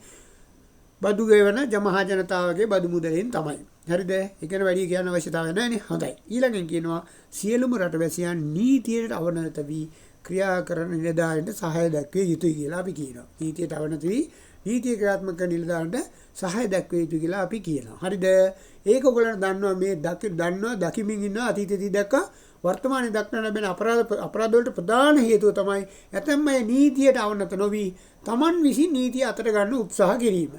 බදු ගෙවන ජමහා ජනතාවගේ බදු මුදලෙන් තමයි. හරිද? ඒකන වැඩි කියන්න අවශ්‍යතාවය නැහැ නේ. හොඳයි. ඊළඟෙන් කියනවා සියලුම රටවැසියන් නීතියට අවනත වී ක්‍රියා කරන නිලධාරීන්ට සහාය දැක්විය යුතුයි කියලා අපි කියනවා. නීතියට අවනත වී නීතිය ක්‍රියාත්මක කරන නිලධාරීන්ට සහාය දැක්විය යුතුයි කියලා අපි කියනවා. හරිද? ඒක ඔයගොල්ලෝ දන්නවා මේ දකිමින් ඉන්න අතීතයේදී දැක්ක වර්තමානයේ දක්න ලැබෙන අපරාධ වලට ප්‍රධාන හේතුව තමයි ඇතැම් අය නීතියට අවනත නොවි Taman විසින් නීතිය අතට ගන්න උත්සාහ කිරීම.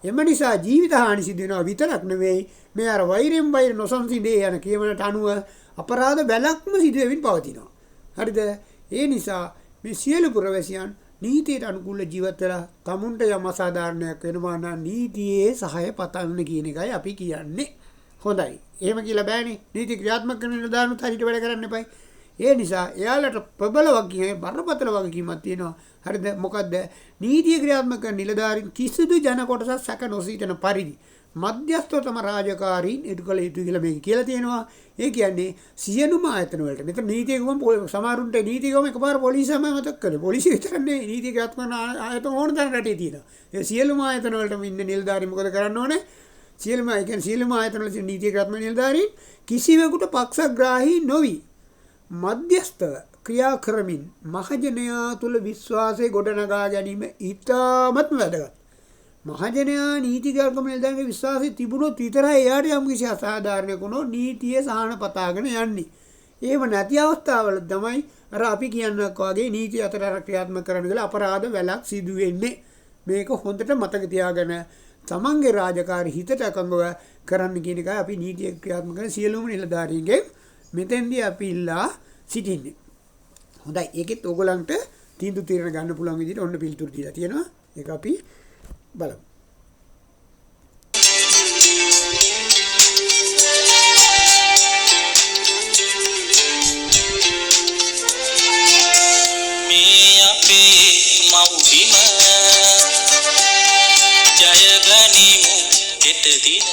එම නිසා ජීවිත හානි සිදු වෙනවා විතරක් නෙවෙයි මේ අර වෛරයෙන් වෛර නොසන්සිදේ යන කියමනට අනුව අපරාධ වැළක්ම සිදු වෙමින් පවතිනවා. හරිද? ඒ නිසා මේ සියලු පුරවැසියන් නීතියට අනුකූල ජීවත් වෙලා තමුන්ට යම් අසාධාරණයක් වෙනවා නම් නීතියේ සහාය පතන්න කියන එකයි අපි කියන්නේ. හොඳයි. එහෙම කියලා බෑනේ. නීති ක්‍රියාත්මක කරන නිලධාරීන් හරියට වැඩ කරන්න එපයි. ඒ නිසා එයාලට ප්‍රබල වගකීමක් බරපතල වගකීමක් තියෙනවා. හරිද? මොකද්ද? නීතිය ක්‍රියාත්මක කරන නිලධාරීන් කිසිදු ජන කොටසක් සැක නොසිතන පරිදි මධ්‍යස්ථව තම රාජකාරීන් ඉටු කළ යුතුයි කියලා මේක කියලා තියෙනවා. ඒ කියන්නේ සියලුම ආයතන වලට. මෙතන නීතිය ගමන් සමහරුන්ට නීතිය ගමන් එකපාර පොලිසියම මතක් කරේ. පොලිසිය විතරක් නෙවෙයි නීතිය ක්‍රියාත්මක කරන ආයතන ඕන තරම් රටේ තියෙනවා. ඒ සියලුම ආයතන වලට ඉන්න නිලධාරීන් මොකද කරන්න ඕනේ? සියලුම ආයතන වල නීතිය ක්‍රියාත්මක නිලධාරීන් කිසිවෙකුට පක්ෂග්‍රාහී නොවි මධ්‍යස්ථව ක්‍රියා කරමින් මහජනයා තුළ විශ්වාසය ගොඩනගා ගැනීම ඉතාමත්ම වැදගත්. මහජනයා නීති ක්‍රියාත්මක නිලධාරීන්ගේ විශ්වාසය තිබුණොත් විතරයි එයාට යම්කිසි අසාධාරණයක් වුණොත් නීතිය සහන පතාගෙන යන්නේ. එහෙම නැති අවස්ථාවල තමයි අර අපි කියනක් වගේ නීතිය අතර ක්‍රියාත්මක කරන ගල අපරාධ වැලක් සිදු වෙන්නේ. මේක හොඳට මතක තියාගෙන තමන්ගේ රාජකාරී හිතට එකඟව කරන්න කියන එකයි අපි නීතිය ක්‍රියාත්මක කරන සියලුම නිලධාරීන්ගේ මෙතෙන්දී අපි ඉල්ලා සිටින්නේ. හොඳයි. ඒකෙත් ඕගලන්ට තීන්දුව తీරන ගන්න පුළුවන් විදිහට ඔන්න පිළිතුරු දීලා තියෙනවා. ඒක අපි බලමු. මේ අපේ මව්බිම ජය ගනිමු හෙට දින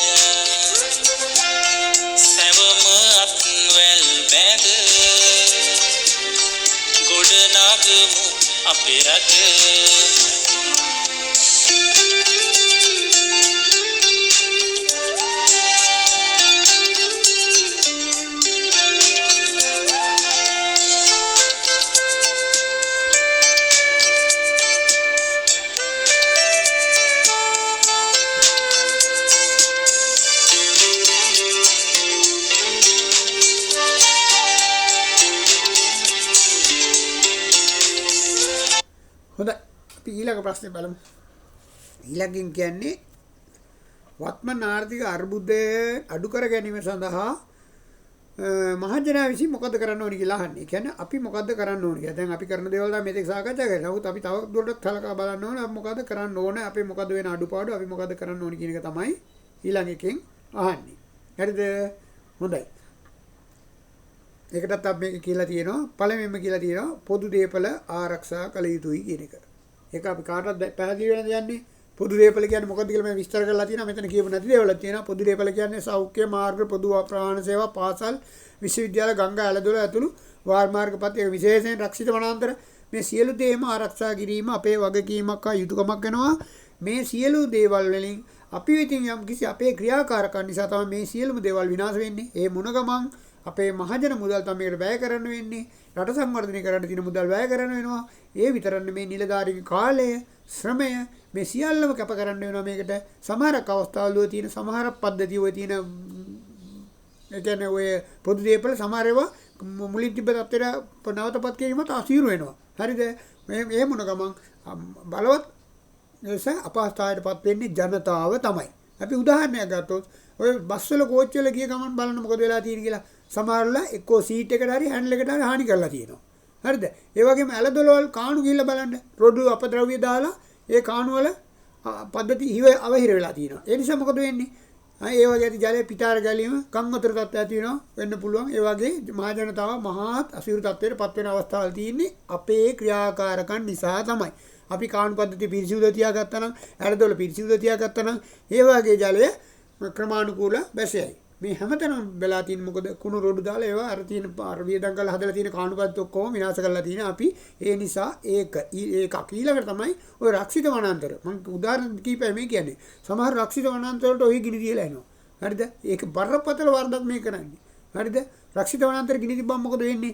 සැවම අත්වැල් බැඳ ගොඩනගමු අපේ රට. හොඳයි. අපි ඊළඟ ප්‍රශ්නේ බලමු. ඊළඟින් කියන්නේ වත්මන් ආර්ථික අර්බුදය අඩු කර ගැනීම සඳහා මහජනයා විසින් මොකද කරන්න ඕනි කියලා අහන්නේ. කියන්නේ අපි මොකද්ද කරන්න ඕනි කියලා. දැන් අපි කරන දේවල් තමයි මේක සාකච්ඡා කරන්නේ. නමුත් අපි තව දුරටත් කලකා බලන්න ඕනේ. අපි මොකද්ද කරන්න ඕනේ? අපි මොකද්ද වෙන අඩුපාඩු? අපි මොකද්ද කරන්න ඕනි කියන එක තමයි ඊළඟ එකෙන් අහන්නේ. හරිද? හොඳයි. ඒකටත් අපි මේක කියලා තියෙනවා. පළවෙනිම කියලා තියෙනවා පොදු දේපල ආරක්ෂා කළ යුතුයි කියන එක. ඒක අපි කාටවත් පැහැදිලි වෙනද යන්නේ? පොදු දේපල කියන්නේ මොකක්ද කියලා මම විස්තර කරලා තියෙනවා. මෙතන කියපු නැති දේවල්ක් තියෙනවා. පොදු දේපල කියන්නේ සෞඛ්‍ය මාර්ග, පොදු ප්‍රවාහන සේවා, පාසල්, විශ්වවිද්‍යාල, ගංගා ඇලදොල ඇතුළු වාර්මාර්ගපත් ඒක විශේෂයෙන් රක්ෂිත වනාන්තර මේ සියලු දේම ආරක්ෂා කිරීම අපේ වගකීමක් හා යුතුයකමක් වෙනවා. මේ සියලු දේවල් වලින් අපි විසින් යම් කිසි අපේ ක්‍රියාකාරකම් නිසා තමයි මේ සියලුම දේවල් විනාශ වෙන්නේ. ඒ මොන ගමන් අපේ මහජන මුදල් තමයි මේකට වැය කරන්න වෙන්නේ. රට සංවර්ධනය කරන්න තියෙන මුදල් වැය කරන්න වෙනවා. ඒ විතරක් නෙමේ නිලධාරීගේ කාලය, ශ්‍රමය මේ සියල්ලම කැප කරන්න වෙනවා මේකට. සමහරක් අවස්ථාවල තියෙන සමහර පද්ධති ඔය තියෙන ඒ කියන්නේ ඔය පොදු දේපල සමහර ඒවා මුලින් තිබ්බ තත්ත්වයට නැවතපත් කිරීමට අසීරු වෙනවා. හරිද? මේ මොන ගමන් බලවත් අපහසුතාවයටපත් වෙන්නේ ජනතාව තමයි. අපි උදාහරණයක් ගත්තොත් ඔය බස් වල කෝච්චි වල ගිය ගමන් බලන්න මොකද වෙලා තියෙන්නේ කියලා. සමහරලා එක්කෝ සීට් එකට හරි හැන්ඩල් එකට හරි හානි කරලා තියෙනවා. හරිද? ඒ වගේම ඇලදොලවල් කාණු ගිහිල්ලා බලන්න. රොඩු අපද්‍රව්‍ය දාලා ඒ කාණු වල පද්ධති අවහිර වෙලා තියෙනවා. ඒ නිසා මොකද වෙන්නේ? ඒ වගේ ඇති ජලයේ පිටාර ගැලීම කන් අතර තත්ත්වයක් ඇති වෙනවා වෙන්න පුළුවන්. ඒ වගේ මහ ජනතාව මහත් අසීරු තත්ත්වයට පත් වෙන අවස්ථාවල් තියෙන්නේ අපේ ක්‍රියාකාරකම් නිසා තමයි. අපි කාණු පද්ධතිය පිරිසිදුව තියාගත්තා නම්, ඇරදොල පිරිසිදුව තියාගත්තා නම් ඒ වගේ ජලය ක්‍රමානුකූල බැසයයි. මේ හැමතැනම වෙලා තියෙන මොකද කුණු රොඩු දාලා ඒවා අර තියෙන වියදම් කරලා හදලා තියෙන කාණු පද්ධති ඔක්කොම විනාශ කරලා තියෙන අපි ඒ නිසා ඒකක් ඊළඟට තමයි ওই රක්ෂිත වනාන්තර. මම උදාහරණ කීපයක් මේ කියන්නේ. සමහර රක්ෂිත වනාන්තර වලට ඔය ගිනි තියලා එනවා. හරිද? ඒක බරපතල වරදක් මේ කරන්නේ. හරිද? රක්ෂිත වනාන්තර ගිනි තිබ්බම මොකද වෙන්නේ?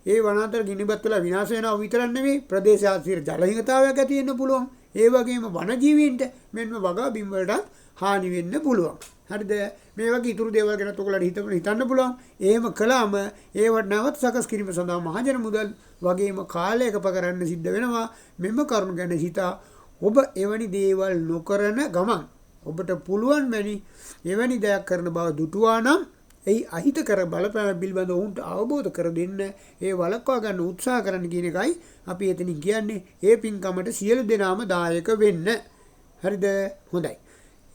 ඒ වනාන්තර ගිනිබත් වෙලා විනාශ වෙනවා විතරක් නෙවෙයි ප්‍රදේශාස්තීය ජලහිඟතාවයක් ඇති වෙන්න පුළුවන්. ඒ වගේම වනජීවීන්ට මෙන්න වගා බිම් වලට හානි වෙන්න පුළුවන්. හරිද? මේ වගේ ඉතුරු දේවල් ගැන ඔයගොල්ලන්ට හිතන්න පුළුවන්. එහෙම කළාම ඒවට නැවත සකස් කිරීම සඳහා මහජන මුදල් වගේම කාලයක පකරන්න සිද්ධ වෙනවා. මෙම කරුණු ගැන හිතා ඔබ එවැනි දේවල් නොකරන ගමන් ඔබට පුළුවන් මැනි එවැනි දෙයක් කරන බව දුටුවා නම් එයි අහිතකර බලපෑම පිළිබඳව උන්ට අවබෝධ කර දෙන්න ඒ වළක්වා ගන්න උත්සාහ කරන්න කියන එකයි අපි එතනින් කියන්නේ. ඒ පින්කමට සියලු දෙනාම දායක වෙන්න. හරිද? හොඳයි.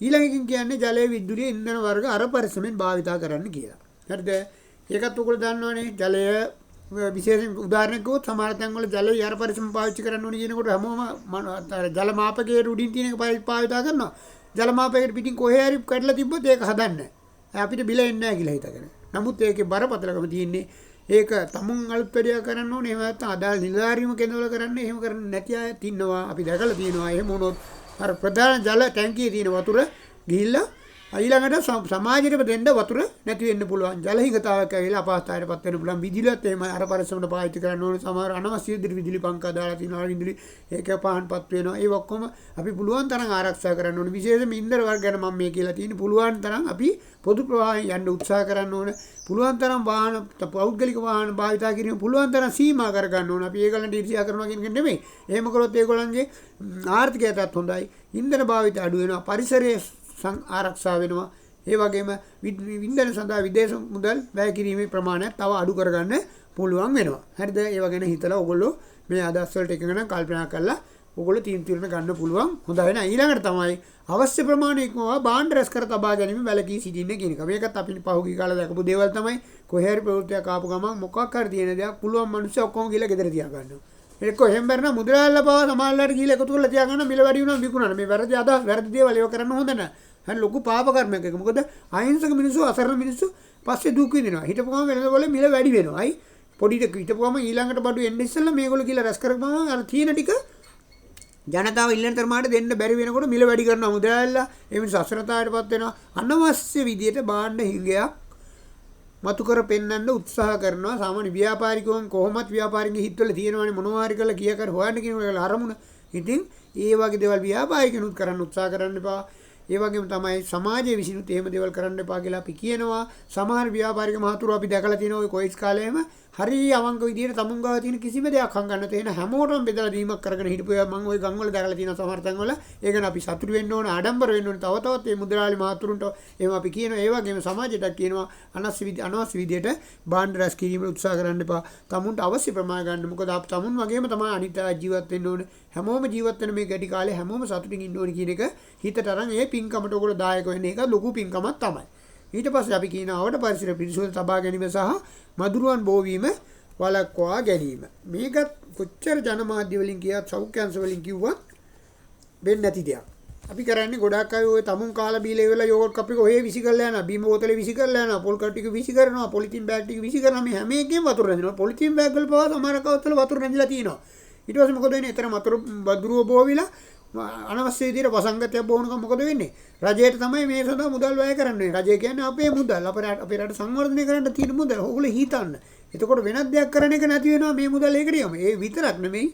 ඊළඟකින් කියන්නේ ජලයේ විදුලිය ඉන්ධන වර්ග අර පරිස්සමෙන් භාවිතා කරන්න කියලා. හරිද? ඒකත් ඔයගොල්ලෝ දන්නවනේ. ජලය විශේෂයෙන් උදාහරණයක් ගත්තොත් සමහර තැන්වල ජලය අර පරිස්සම පාවිච්චි කරන්න ඕනේ කියනකොට හැමෝම ජල මාපකයේ උඩින් තියෙන එක භාවිතා කරනවා. ජල මාපකයේ පිටින් කොහේ හරි කඩලා තිබ්බොත් ඒක හදන්න අපිට බිල එන්නේ නැහැ කියලා හිතගෙන. නමුත් ඒකේ බරපතලකම තියෙන්නේ ඒක තමුන් අලුත් වැඩියා කරන්න ඕනේ. එහෙම නැත්නම් අදාළ නිලධාරීම කෙනෙකුලා කරන්න. එහෙම කරන්නේ නැති අය ඉන්නවා. අපි දැකලා තියෙනවා. එහෙම වුණොත් අර ප්‍රධාන ජල ටැංකියේ තියෙන වතුර ගිහිල්ලා ඊළඟට සමාජයට දෙන්න වතුර නැති වෙන්න පුළුවන්. ජලහිඟතාවයක් ඇවිල්ලා අපහසුතාවයටපත් වෙන්න පුළුවන්. විදුලියත් එහෙම අර පරිස්සමට පාවිච්චි කරන්න ඕනේ. සමහර අනවශ්‍ය විදුලි පංකා දාලා තියෙනවා. විදුලි ඒක පහන්පත් වෙනවා. ඒ ඔක්කොම අපි පුළුවන් තරම් ආරක්ෂා කරන්න ඕනේ. විශේෂයෙන්ම ඉන්ධන වර්ග ගැන මම මේ කියලා තියෙන්නේ. පුළුවන් තරම් අපි පොදු ප්‍රවාහයෙන් යන්න උත්සාහ කරන්න ඕනේ. පුළුවන් තරම් වාහන පෞද්ගලික වාහන භාවිතා කිරීම පුළුවන් තරම් සීමා කර ගන්න ඕනේ. අපි ඒගොල්ලන්ට ඉරිසියා කරනවා කියන එක නෙමෙයි. එහෙම කළොත් ඒගොල්ලන්ගේ ආර්ථිකයටත් හොඳයි. ඉන්ධන භාවිතය අඩු වෙනවා. පරිසරයේ ආරක්ෂා වෙනවා. ඒ වගේම ඉන්ධන සඳහා විදේශ මුදල් වැය කිරීමේ ප්‍රමාණය තව අඩු කරගන්න පුළුවන් වෙනවා. හරිද? ඒව ගැන හිතලා ඔයගොල්ලෝ මේ අදහස් වලට එකගෙන කල්පනා කරලා ඔයගොල්ලෝ තීන්දුව ගන්න පුළුවන්. හොඳ වෙන ඊළඟට තමයි අවශ්‍ය ප්‍රමාණය ඉක්මවා භාණ්ඩ රැස් කර තබා ගැනීම වැළකී සිටින්න කියන එක. මේකත් අපි පහුගිය කාලේ දැකපු දේවල් තමයි. කොහේ හරි ප්‍රවෘත්තියක් ආපු ගමන් මොකක් හරි තියෙන දෙයක් පුළුවන් මිනිස්සු ඔක්කොම ගිහලා ගෙදර තියා ගන්නවා. ඒක කොහෙන් බැරන මුදලාල්ලා පවා සමාල්ලාට ගිහලා එකතු කරලා තියා ගන්න මිල වැඩි වුණා විකුණන. මේ වැරදි අදහස් වැරදි දේවල් ඒව කරන්න හොඳ නැහැ. හරි ලොකු පාප කර්මයක් එක. මොකද අහිංසක මිනිස්සු අසරණ මිනිස්සු පස්සේ දුක් විඳිනවා. හිටපුවම වෙනකොට මිල වැඩි වෙනවා. අයි පොඩි ටික හිටපුවම ඊළඟට බඩු එන්න ඉස්සෙල්ලා මේගොල්ලෝ කියලා රැස් කරපුවම අර තියෙන ටික ජනතාව ඉල්ලන තරමට දෙන්න බැරි වෙනකොට මිල වැඩි කරනවා මුදලාල්ලා. ඒ මිනිස්සු අසරණතාවයටපත් වෙනවා. අනවශ්‍ය විදියට භාණ්ඩ හිඟයක් මතු කර පෙන්වන්න උත්සාහ කරනවා. සාමාන්‍ය ව්‍යාපාරිකයන් කොහොමත් ව්‍යාපාරිකගේ හිතවල තියෙනවනේ මොනවා හරි කරලා කියා කර හොයන්න කියන අරමුණ. ඉතින් ඒ වගේ දේවල් ව්‍යාපාරිකනුත් කරන්න උත්සාහ කරන්න එපා. ඒ වගේම තමයි සමාජයේ විසිනුත් එහෙම දේවල් කරන්න එපා කියලා අපි කියනවා. සමහර ව්‍යාපාරික මහතුරු අපි දැකලා තියෙනවා ඔය කොයිස් කාලේම හරි අවංක විදියට තමුන් ගාව තියෙන කිසිම දෙයක් හංගන්න තේන හැමෝටම බෙදලා දීමක් කරගෙන හිටපුවා. මම ওই ගම් වල දැකලා තියෙනවා සමහර තැන් වල. ඒක ගැන අපි සතුටු වෙන්න ඕන, ආඩම්බර වෙන්න ඕන. තව තවත් මේ මුදලාලි මහතුරුන්ට එහෙම අපි කියනවා. ඒ වගේම සමාජයටත් කියනවා අනවශ්‍ය විදියට භාණ්ඩ රැස් කිරීමට උත්සාහ කරන්න එපා. තමුන්ට අවශ්‍ය ප්‍රමාණය ගන්න. මොකද අපි තමුන් වගේම තමයි අනිත් අය ජීවත් වෙන්න ඕනේ. හැමෝම ජීවත් වෙන මේ ගැටි කාලේ හැමෝම සතුටින් ඉන්න ඕනේ කියන එක හිතට අරන් ඒ පින්කමට ඔයගොල්ලෝ දායක වෙන එක ලොකු පින්කමක් තමයි. ඊට පස්සේ අපි කියනවට පරිසර පිරිසුදු තබා ගැනීම සහ මදුරුවන් බෝවීම වළක්වා ගැනීම. මේකත් කොච්චර ජනමාධ්‍ය වලින් කියත් සෞඛ්‍යංශ වලින් කිව්වත් වෙන්නේ නැති දෙයක්. අපි කරන්නේ ගොඩාක් අය ඔය තමුන් කාලා බීලා ඉවරලා යෝගට් කප් එක ඔහේ විසි කරලා යනවා. බීම බෝතලේ විසි කරලා යනවා. පොල් කට් ටික විසි කරනවා. පොලිතින් බෑග් ටික විසි කරනවා. මේ හැම එකෙම වතුර රැඳෙනවා. පොලිතින් බෑග් වල පවා සමහර කවත්වල වතුර රැඳිලා තියෙනවා. ඊට පස්සේ මොකද වෙන්නේ? ඊතර වතුර බෝවිලා අනවශ්‍ය විදිහට වසංගතයක් බොනකම මොකද වෙන්නේ? රජයට තමයි මේ සඳහා මුදල් වැය කරන්නේ. රජය කියන්නේ අපේ මුදල්. අපේ රට සංවර්ධනය කරන්න තියෙන මුදල්. ඕගොල්ලෝ හිතන්න. එතකොට වෙනත් දෙයක් කරන එක නැති වෙනවා මේ මුදල් ඒකට යම. ඒ විතරක් නෙමෙයි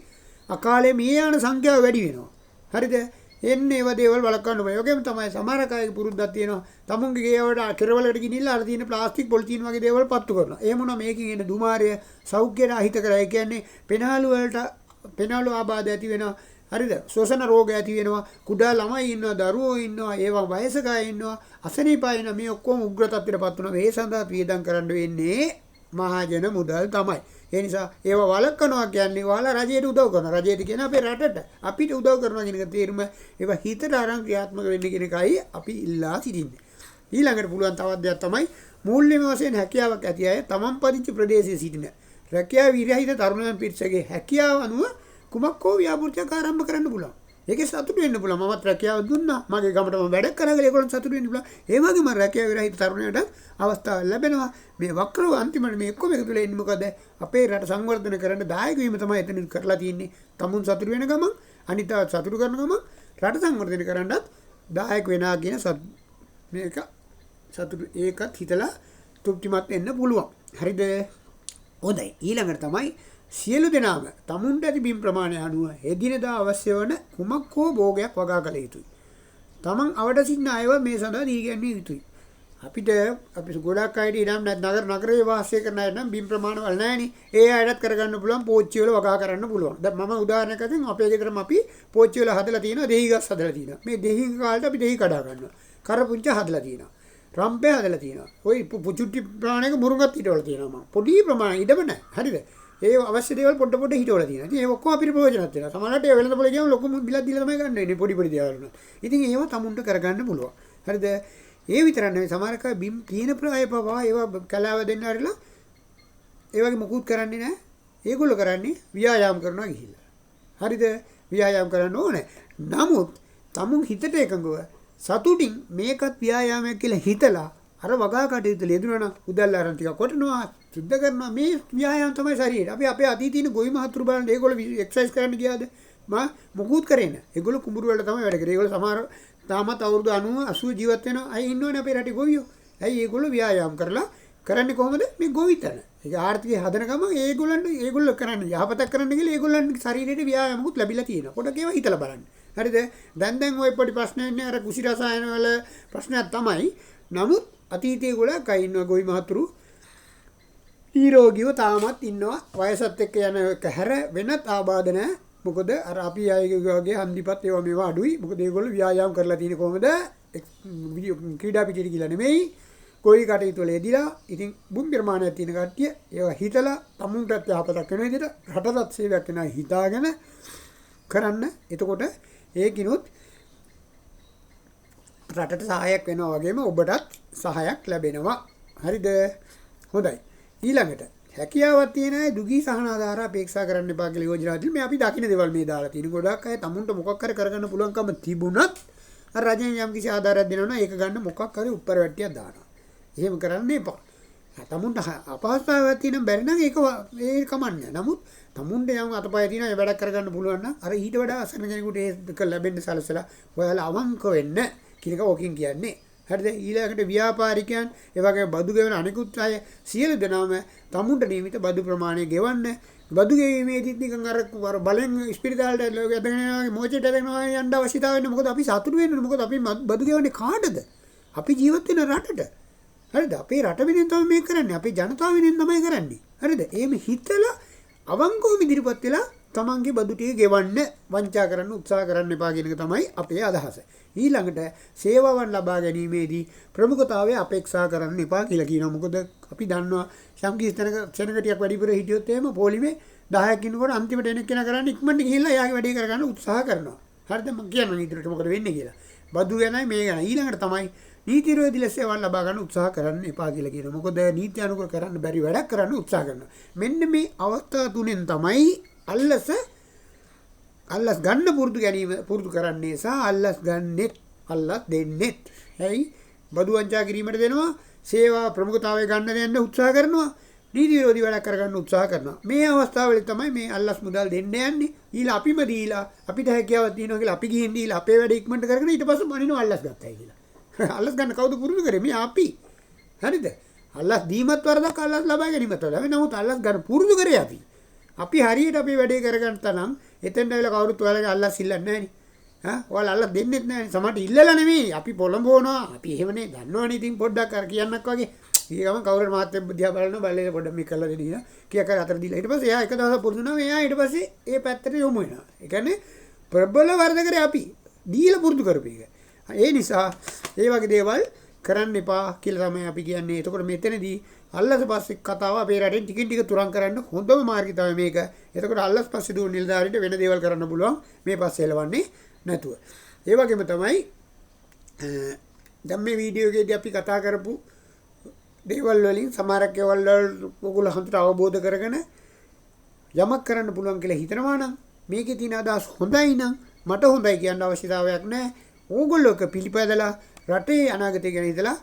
අකාලේ මේ යන සංඛ්‍යාව වැඩි වෙනවා. හරිද? එන්නේ ඒව දේවල් වළක්වන්න බෑ. ඒකෙම තමයි සමහර අයගේ පුරුද්දක් තියෙනවා. තමුන්ගේ ගේවලට කෙරවලට ගිනිල්ලා අර තියෙන ප්ලාස්ටික් පොලිතින් වගේ දේවල් පත්තු කරනවා. එහෙම වුණා මේකෙන් එන දුමාරය සෞඛ්‍යයට අහිත කරා. ඒ කියන්නේ පෙනාලු ආබාධ ඇති වෙනවා. හරිද? ශ්වසන රෝග ඇති වෙනවා. කුඩා ළමයි ඉන්නවා, දරුවෝ ඉන්නවා, ඒවා වයසක අය ඉන්නවා, අසනීප අය ඉන්නවා. මේ ඔක්කොම උග්‍ර තත්ත්වයටපත් වෙනවා. මේ සඳහා වියදම් කරන්න වෙන්නේ මහජන මුදල් තමයි. ඒ නිසා ඒව වළක්වනවා කියන්නේ ඔයාලා රජයට උදව් කරනවා. රජයට කියන අපේ රටට අපිට උදව් කරනවා කියන එක තේරුම ඒව හිතට අරන් ක්‍රියාත්මක වෙන්න කියන එකයි අපි ඉල්ලා සිටින්නේ. ඊළඟට පුළුවන් තවත් දෙයක් තමයි මූල්‍යම වශයෙන් හැකියාවක් ඇති අය තමන් පදිංචි ප්‍රදේශයේ සිටින රැකියාව විරහිත තරුණයන් පිරිසගේ හැකියාව අනුව කුමක් හෝ ව්‍යාපෘතියක් ආරම්භ කරන්න පුළුවන්. ඒකේ සතුටු වෙන්න පුළුවන්. මමත් රැකියාව දුන්නා. මගේ ගමට මම වැඩ කරගෙන ඒගොල්ලන් සතුටු වෙන්න පුළුවන්. ඒ වගේම රැකියාව විරහිත තරුණයට අවස්ථාවක් ලැබෙනවා. මේ වක්‍රව අන්තිමට මේ ඔක්කොම එකතු වෙලා ඉන්නේ මොකද? අපේ රට සංවර්ධනය කරන්න දායක වීම තමයි එතනින් කරලා තියෙන්නේ. තමුන් සතුටු වෙන ගමන් අනිත් අය සතුටු කරන ගමන් රට සංවර්ධනය කරන්නත් දායක වෙනා කියන මේක සතුටු ඒකත් හිතලා තෘප්තිමත් වෙන්න පුළුවන්. හරිද? හොඳයි. ඊළඟට තමයි සියලු දෙනාම තමුන්ට ඇති බිම් ප්‍රමාණය අනුව එදිනෙදා අවශ්‍ය වන කුමක් හෝ භෝගයක් වගා කළ යුතුයි. තමන් අවට සිටින අයව මේ සඳහා දී ගැනීම යුතුයි. අපි ගොඩක් අයට ඉනම් නගරේ වාසය කරන අය නම් බිම් ප්‍රමාණවල නැහැනේ. ඒ අයටත් කරගන්න පුළුවන් පෝච්චි වල වගා කරන්න පුළුවන්. දැන් මම උදාහරණයක් අතින් අපේ ගෙදරම අපි පෝච්චි වල හදලා තියෙනවා දෙහි ගස් හදලා තියෙනවා. මේ දෙහි කාලේට අපි දෙහි කඩා ගන්නවා. කරපුංච හදලා තියෙනවා. රම්පේ හදලා තියෙනවා. ওই පුචුට්ටි ප්‍රමාණයක මුරුගත් හිටවල තියෙනවා මම. පොඩි ප්‍රමාණයක් ඉඩම නැහැ. හරිද? ඒ අවශ්‍ය දේවල් පොඩ හිටවල තියෙනවා. ඉතින් ඒක ඔක්කොම අපිට ප්‍රයෝජනවත් වෙනවා. සමහරවිට ඒ වෙළඳ පොලේ ගියාම ලොකු බිලක් දීලා තමයි ගන්න වෙන්නේ පොඩි දේවල් වුණා. ඉතින් ඒව තමුන්ට කරගන්න පුළුවන්. හරිද? ඒ විතරක් නෙවෙයි සමහරක බිම් තියෙන ප්‍රාය පවා ඒව කලාව දෙන්න හරිලා ඒ වගේ මොකුත් කරන්නේ නැහැ. ඒගොල්ලෝ කරන්නේ ව්‍යායාම කරනවා ගිහිල්ලා. හරිද? ව්‍යායාම කරන්න ඕනේ. නමුත් තමුන් හිතට එකඟව සතුටින් මේකත් ව්‍යායාමයක් කියලා හිතලා අර වගා කටයුතු යෙදුණා උදැල්ල අරන් ටිකක් කොටනවා සුද්ධ කරනවා මේ ව්‍යායාම තමයි ශරීරය. අපි අපේ අතීතයේ ගොවි මහතුරු බලන්න ඒගොල්ලෝ එක්සර්සයිස් කරන්න ගියාද? මොකුත් කරේ නැහැ. ඒගොල්ලෝ කුඹුරු වල තමයි වැඩ කරේ. ඒගොල්ලෝ සමහර තාමත් අවුරුදු 90 80 ජීවත් වෙන අය ඉන්නවනේ අපේ රටේ ගොවියෝ. ඇයි ඒගොල්ලෝ ව්‍යායාම කරලා කරන්නේ කොහොමද? මේ ගොවිතන. ඒක ආර්ථිකය හදන ගමන් ඒගොල්ලෝ කරන්නේ යහපතක් කරන්න කියලා ඒගොල්ලන්ගේ ශරීරයට ව්‍යායාමකුත් ලැබිලා තියෙනවා. පොඩක් ඒවා හිතලා බලන්න. හරිද? දැන් ඔය පොඩි ප්‍රශ්න ඉන්නේ අර කුසි රසායන වල ප්‍රශ්නයක් තමයි. නමුත් අතීතයේ ගොඩක් අය ඉන්නවා ගොවි මහතුරු නිරෝගීව තාමත් ඉන්නවා. වයසත් එක්ක යන කැහැර වෙනත් ආබාධ නැහැ. මොකද අර අපි අයගේ වගේ හන්දිපත් ඒවා මේවා අඩුයි. මොකද ඒගොල්ලෝ ව්‍යායාම කරලා තියෙන්නේ කොහොමද? ක්‍රීඩා පිටියට ගිහලා නෙමෙයි. කොයි කටයුතු වල යෙදিলা. ඉතින් බුම් ප්‍රමාණයක් තියෙන කට්ටිය ඒවා හිතලා තමුන්ටත් යහපතක් වෙන විදිහට රටටත් සේවයක් වෙනවා හිතාගෙන කරන්න. එතකොට ඒකිනුත් රටට සහායක් වෙනවා වගේම ඔබටත් සහායක් ලැබෙනවා. හරිද? හොඳයි. ඊළඟට හැකියාවක් තියෙන අය දුගී සහනාධාර අපේක්ෂා කරන්න එපා කියලා යෝජනා දෙන්න. මේ අපි දකින්න දේවල් මේ දාලා තියෙන. ගොඩක් අය තමුන්ට මොකක් හරි කරගන්න පුළුවන්කම තිබුණත් අර රජෙන් යම් කිසි ආධාරයක් දෙනවනම් ඒක ගන්න මොකක් හරි උඩර වැට්ටියක් දානවා. එහෙම කරන්න එපා. තමුන්ට අපහසුතාවයක් තියෙන බැරි නම් ඒක කමන්නේ. නමුත් තමුන්ට යම් අතපය තියෙන ඒ වැඩක් කරගන්න පුළුවන් නම් අර ඊට වඩා අසරණ කෙනෙකුට ඒක ලැබෙන්න සලසලා ඔයාලා අවංක වෙන්න කියන එක ඕකින් කියන්නේ. හරිද? ඊළඟට ව්‍යාපාරිකයන් ඒ වගේම බදු ගෙවන අනිකුත් අය සියලු දෙනාම තමුන්ට නියමිත බදු ප්‍රමාණය ගෙවන්න. බදු ගෙවීමේදීත් නිකන් අර බලෙන් ස්පිරිතාලට යදගෙන යනවා මොචෙට යනවා යන්න අවශ්‍යතාවය නැහැ. මොකද අපි සතුටු වෙන්නේ. මොකද අපි බදු ගෙවන්නේ කාටද? අපි ජීවත් වෙන රටට. හරිද? අපේ රට වෙනින් තමයි මේක කරන්නේ. අපේ ජනතාව වෙනින් තමයි කරන්නේ. හරිද? එහෙම හිතලා අවංකවම ඉදිරිපත් වෙලා තමන්ගේ බදු ටික ගෙවන්න වංචා කරන්න උත්සාහ කරන්න එපා කියන එක තමයි අපේ අදහස. ඊළඟට සේවාවන් ලබා ගැනීමේදී ප්‍රමුඛතාවය අපේක්ෂා කරන්න එපා කියලා කියනවා. මොකද අපි දන්නවා සම්කිස් තැනක සෙනගටියක් වැඩිපුර හිටියොත් එහෙම පොලිමේ 10ක් ඉන්නකොට අන්තිමට එන කෙනා කරන්නේ ඉක්මනට ගිහිල්ලා එයාගේ වැඩේ කරගන්න උත්සාහ කරනවා. හරිද? මම කියනවා නීතියට මොකද වෙන්නේ කියලා. බදු ගැනයි මේ ගැන. ඊළඟට තමයි නීති විරෝධී ලෙස සේවල් ලබා ගන්න උත්සාහ කරන්න එපා කියලා කියනවා. මොකද නීති අනුකූල කරන්න බැරි වැඩක් කරන්න උත්සාහ කරනවා. මෙන්න මේ අවස්ථා තුනෙන් තමයි අල්ලස් ගන්න පුරුදු කරන්නේ සහ අල්ලස් ගන්නෙත් අල්ලස් දෙන්නෙත්. හැයි බදු වංචා කිරීමට දෙනවා, සේවා ප්‍රමුඛතාවය ගන්න දෙන්න උත්සාහ කරනවා, නීති විරෝධී වැඩක් කරගන්න උත්සාහ කරනවා. මේ අවස්ථාවවල තමයි මේ අල්ලස් මුදල් දෙන්න යන්නේ. ඊළඟ අපිම දීලා අපිට හැකියාවක් තියෙනවා කියලා අපි ගිහින් දීලා අපේ වැඩ ඉක්මනට කරගෙන ඊට පස්සේ මනිනවා අල්ලස් ගත්තයි කියලා. අල්ලස් ගන්න කවුද පුරුදු කරේ? මේ අපි. හරිද? අල්ලස් දීමත් වරදක් අල්ලස් ලබා ගැනීමත් වරදක්. නමුත් අල්ලස් ගන්න පුරුදු කරේ අපි. අපි හරියට අපේ වැඩේ කරගන්න තරම් එතෙන්ට වෙලා කවුරුත් ඔයාලගේ අල්ලස් ඉල්ලන්නේ නැහැ නේ. ඔයාලා අල්ලස් දෙන්නෙත් නැහැ. සමහරට ඉල්ලලා නෙමෙයි. අපි පොළඹවනවා. අපි එහෙමනේ දන්නවනේ. ඉතින් පොඩ්ඩක් අර කියන්නක් වගේ. ඊගම කවුරුහරි මාත්‍යෙ දිහා බලනවා බලලේ පොඩ්ඩක් මේක කරලා දෙන්න කියලා. කියා කර අතර දීලා. ඊට පස්සේ එයා එක දවසක් පුරුදු වෙනවා. එයා ඊට පස්සේ ඒ පැත්තට යොමු වෙනවා. ඒ කියන්නේ ප්‍රබල වර්ධ කරේ අපි. දීලා පුරුදු කරපු එක. ඒ නිසා ඒ වගේ දේවල් කරන්න එපා කියලා තමයි අපි කියන්නේ. එතකොට මෙතනදී අල්ලස් පස්සේ කතාව අපේ රටෙන් ටිකින් ටික තුරන් කරන්න හොඳම මාර්ගය තමයි මේක. එතකොට අල්ලස් පස්සේ දුවන නිලධාරීන්ට වෙන දේවල් කරන්න පුළුවන් මේ පස්සේ එලවන්නේ නැතුව. ඒ වගේම තමයි දැන් මේ වීඩියෝ එකේදී අපි කතා කරපු දේවල් වලින් සමහරක් ඒවල් ඔයගොල්ලෝ හඳුට අවබෝධ කරගෙන යමක් කරන්න පුළුවන් කියලා හිතනවා නම් මේකේ තියෙන අදහස් හොඳයි නම් මට හොඳයි කියන්න අවශ්‍යතාවයක් නැහැ. ඕගොල්ලෝක පිළිපැදලා රටේ අනාගතය ගැන හිතලා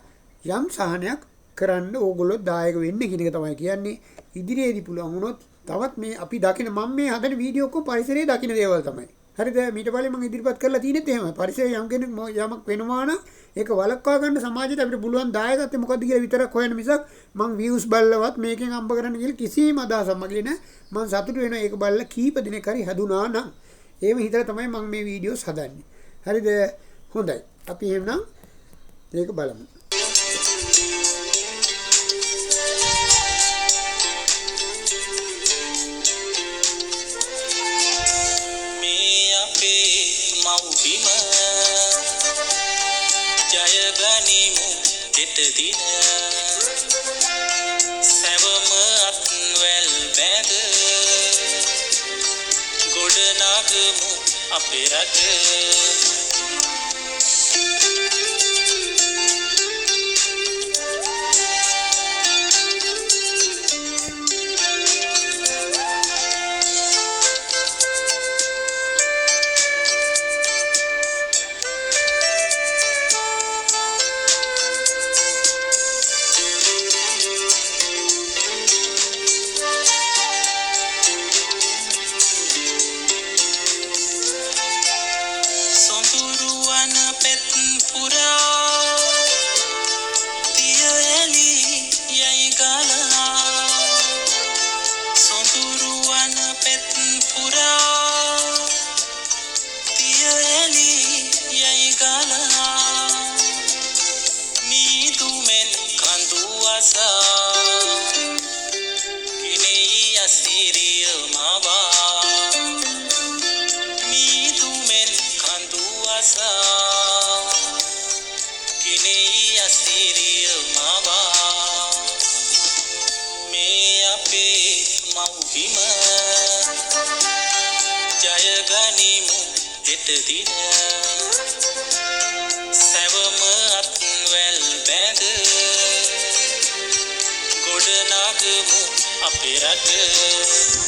යම් සහනයක් කරන්න ඕගොල්ලෝ දායක වෙන්න කියන එක තමයි කියන්නේ. ඉදිරියේදී පුළුවන් වුණොත් තවත් මේ අපි දකින මම මේ හදන වීඩියෝ ඔක්කොම පරිසරයේ දකින දේවල් තමයි. හරිද? මීට පස්සේ මම ඉදිරිපත් කරලා තියෙනෙත් එහෙමයි. පරිසරයේ යම් කෙනෙක් යමක් වෙනවා නම් ඒක වළක්වා ගන්න සමාජයට අපිට පුළුවන් දායකත්වය මොකද්ද කියලා විතරක් හොයන්න මිසක් මං views බලලවත් මේකෙන් අම්බ කරන්න කියලා කිසිම අදහසක් මගේ නැහැ. මං සතුටු වෙනවා ඒක බලලා කීප දිනක් හරි හැදුනා නම්. එහෙම හිතලා තමයි මම මේ වීඩියෝස් හදන්නේ. හරිද? හොඳයි. අපි එහෙනම් ඒක බලමු. දින සැවම අත්වැල් බැඳ ගොඩනගමු අපේ රට දින සැවම අත්වැල් බැඳ ගොඩනගමු අපේ රට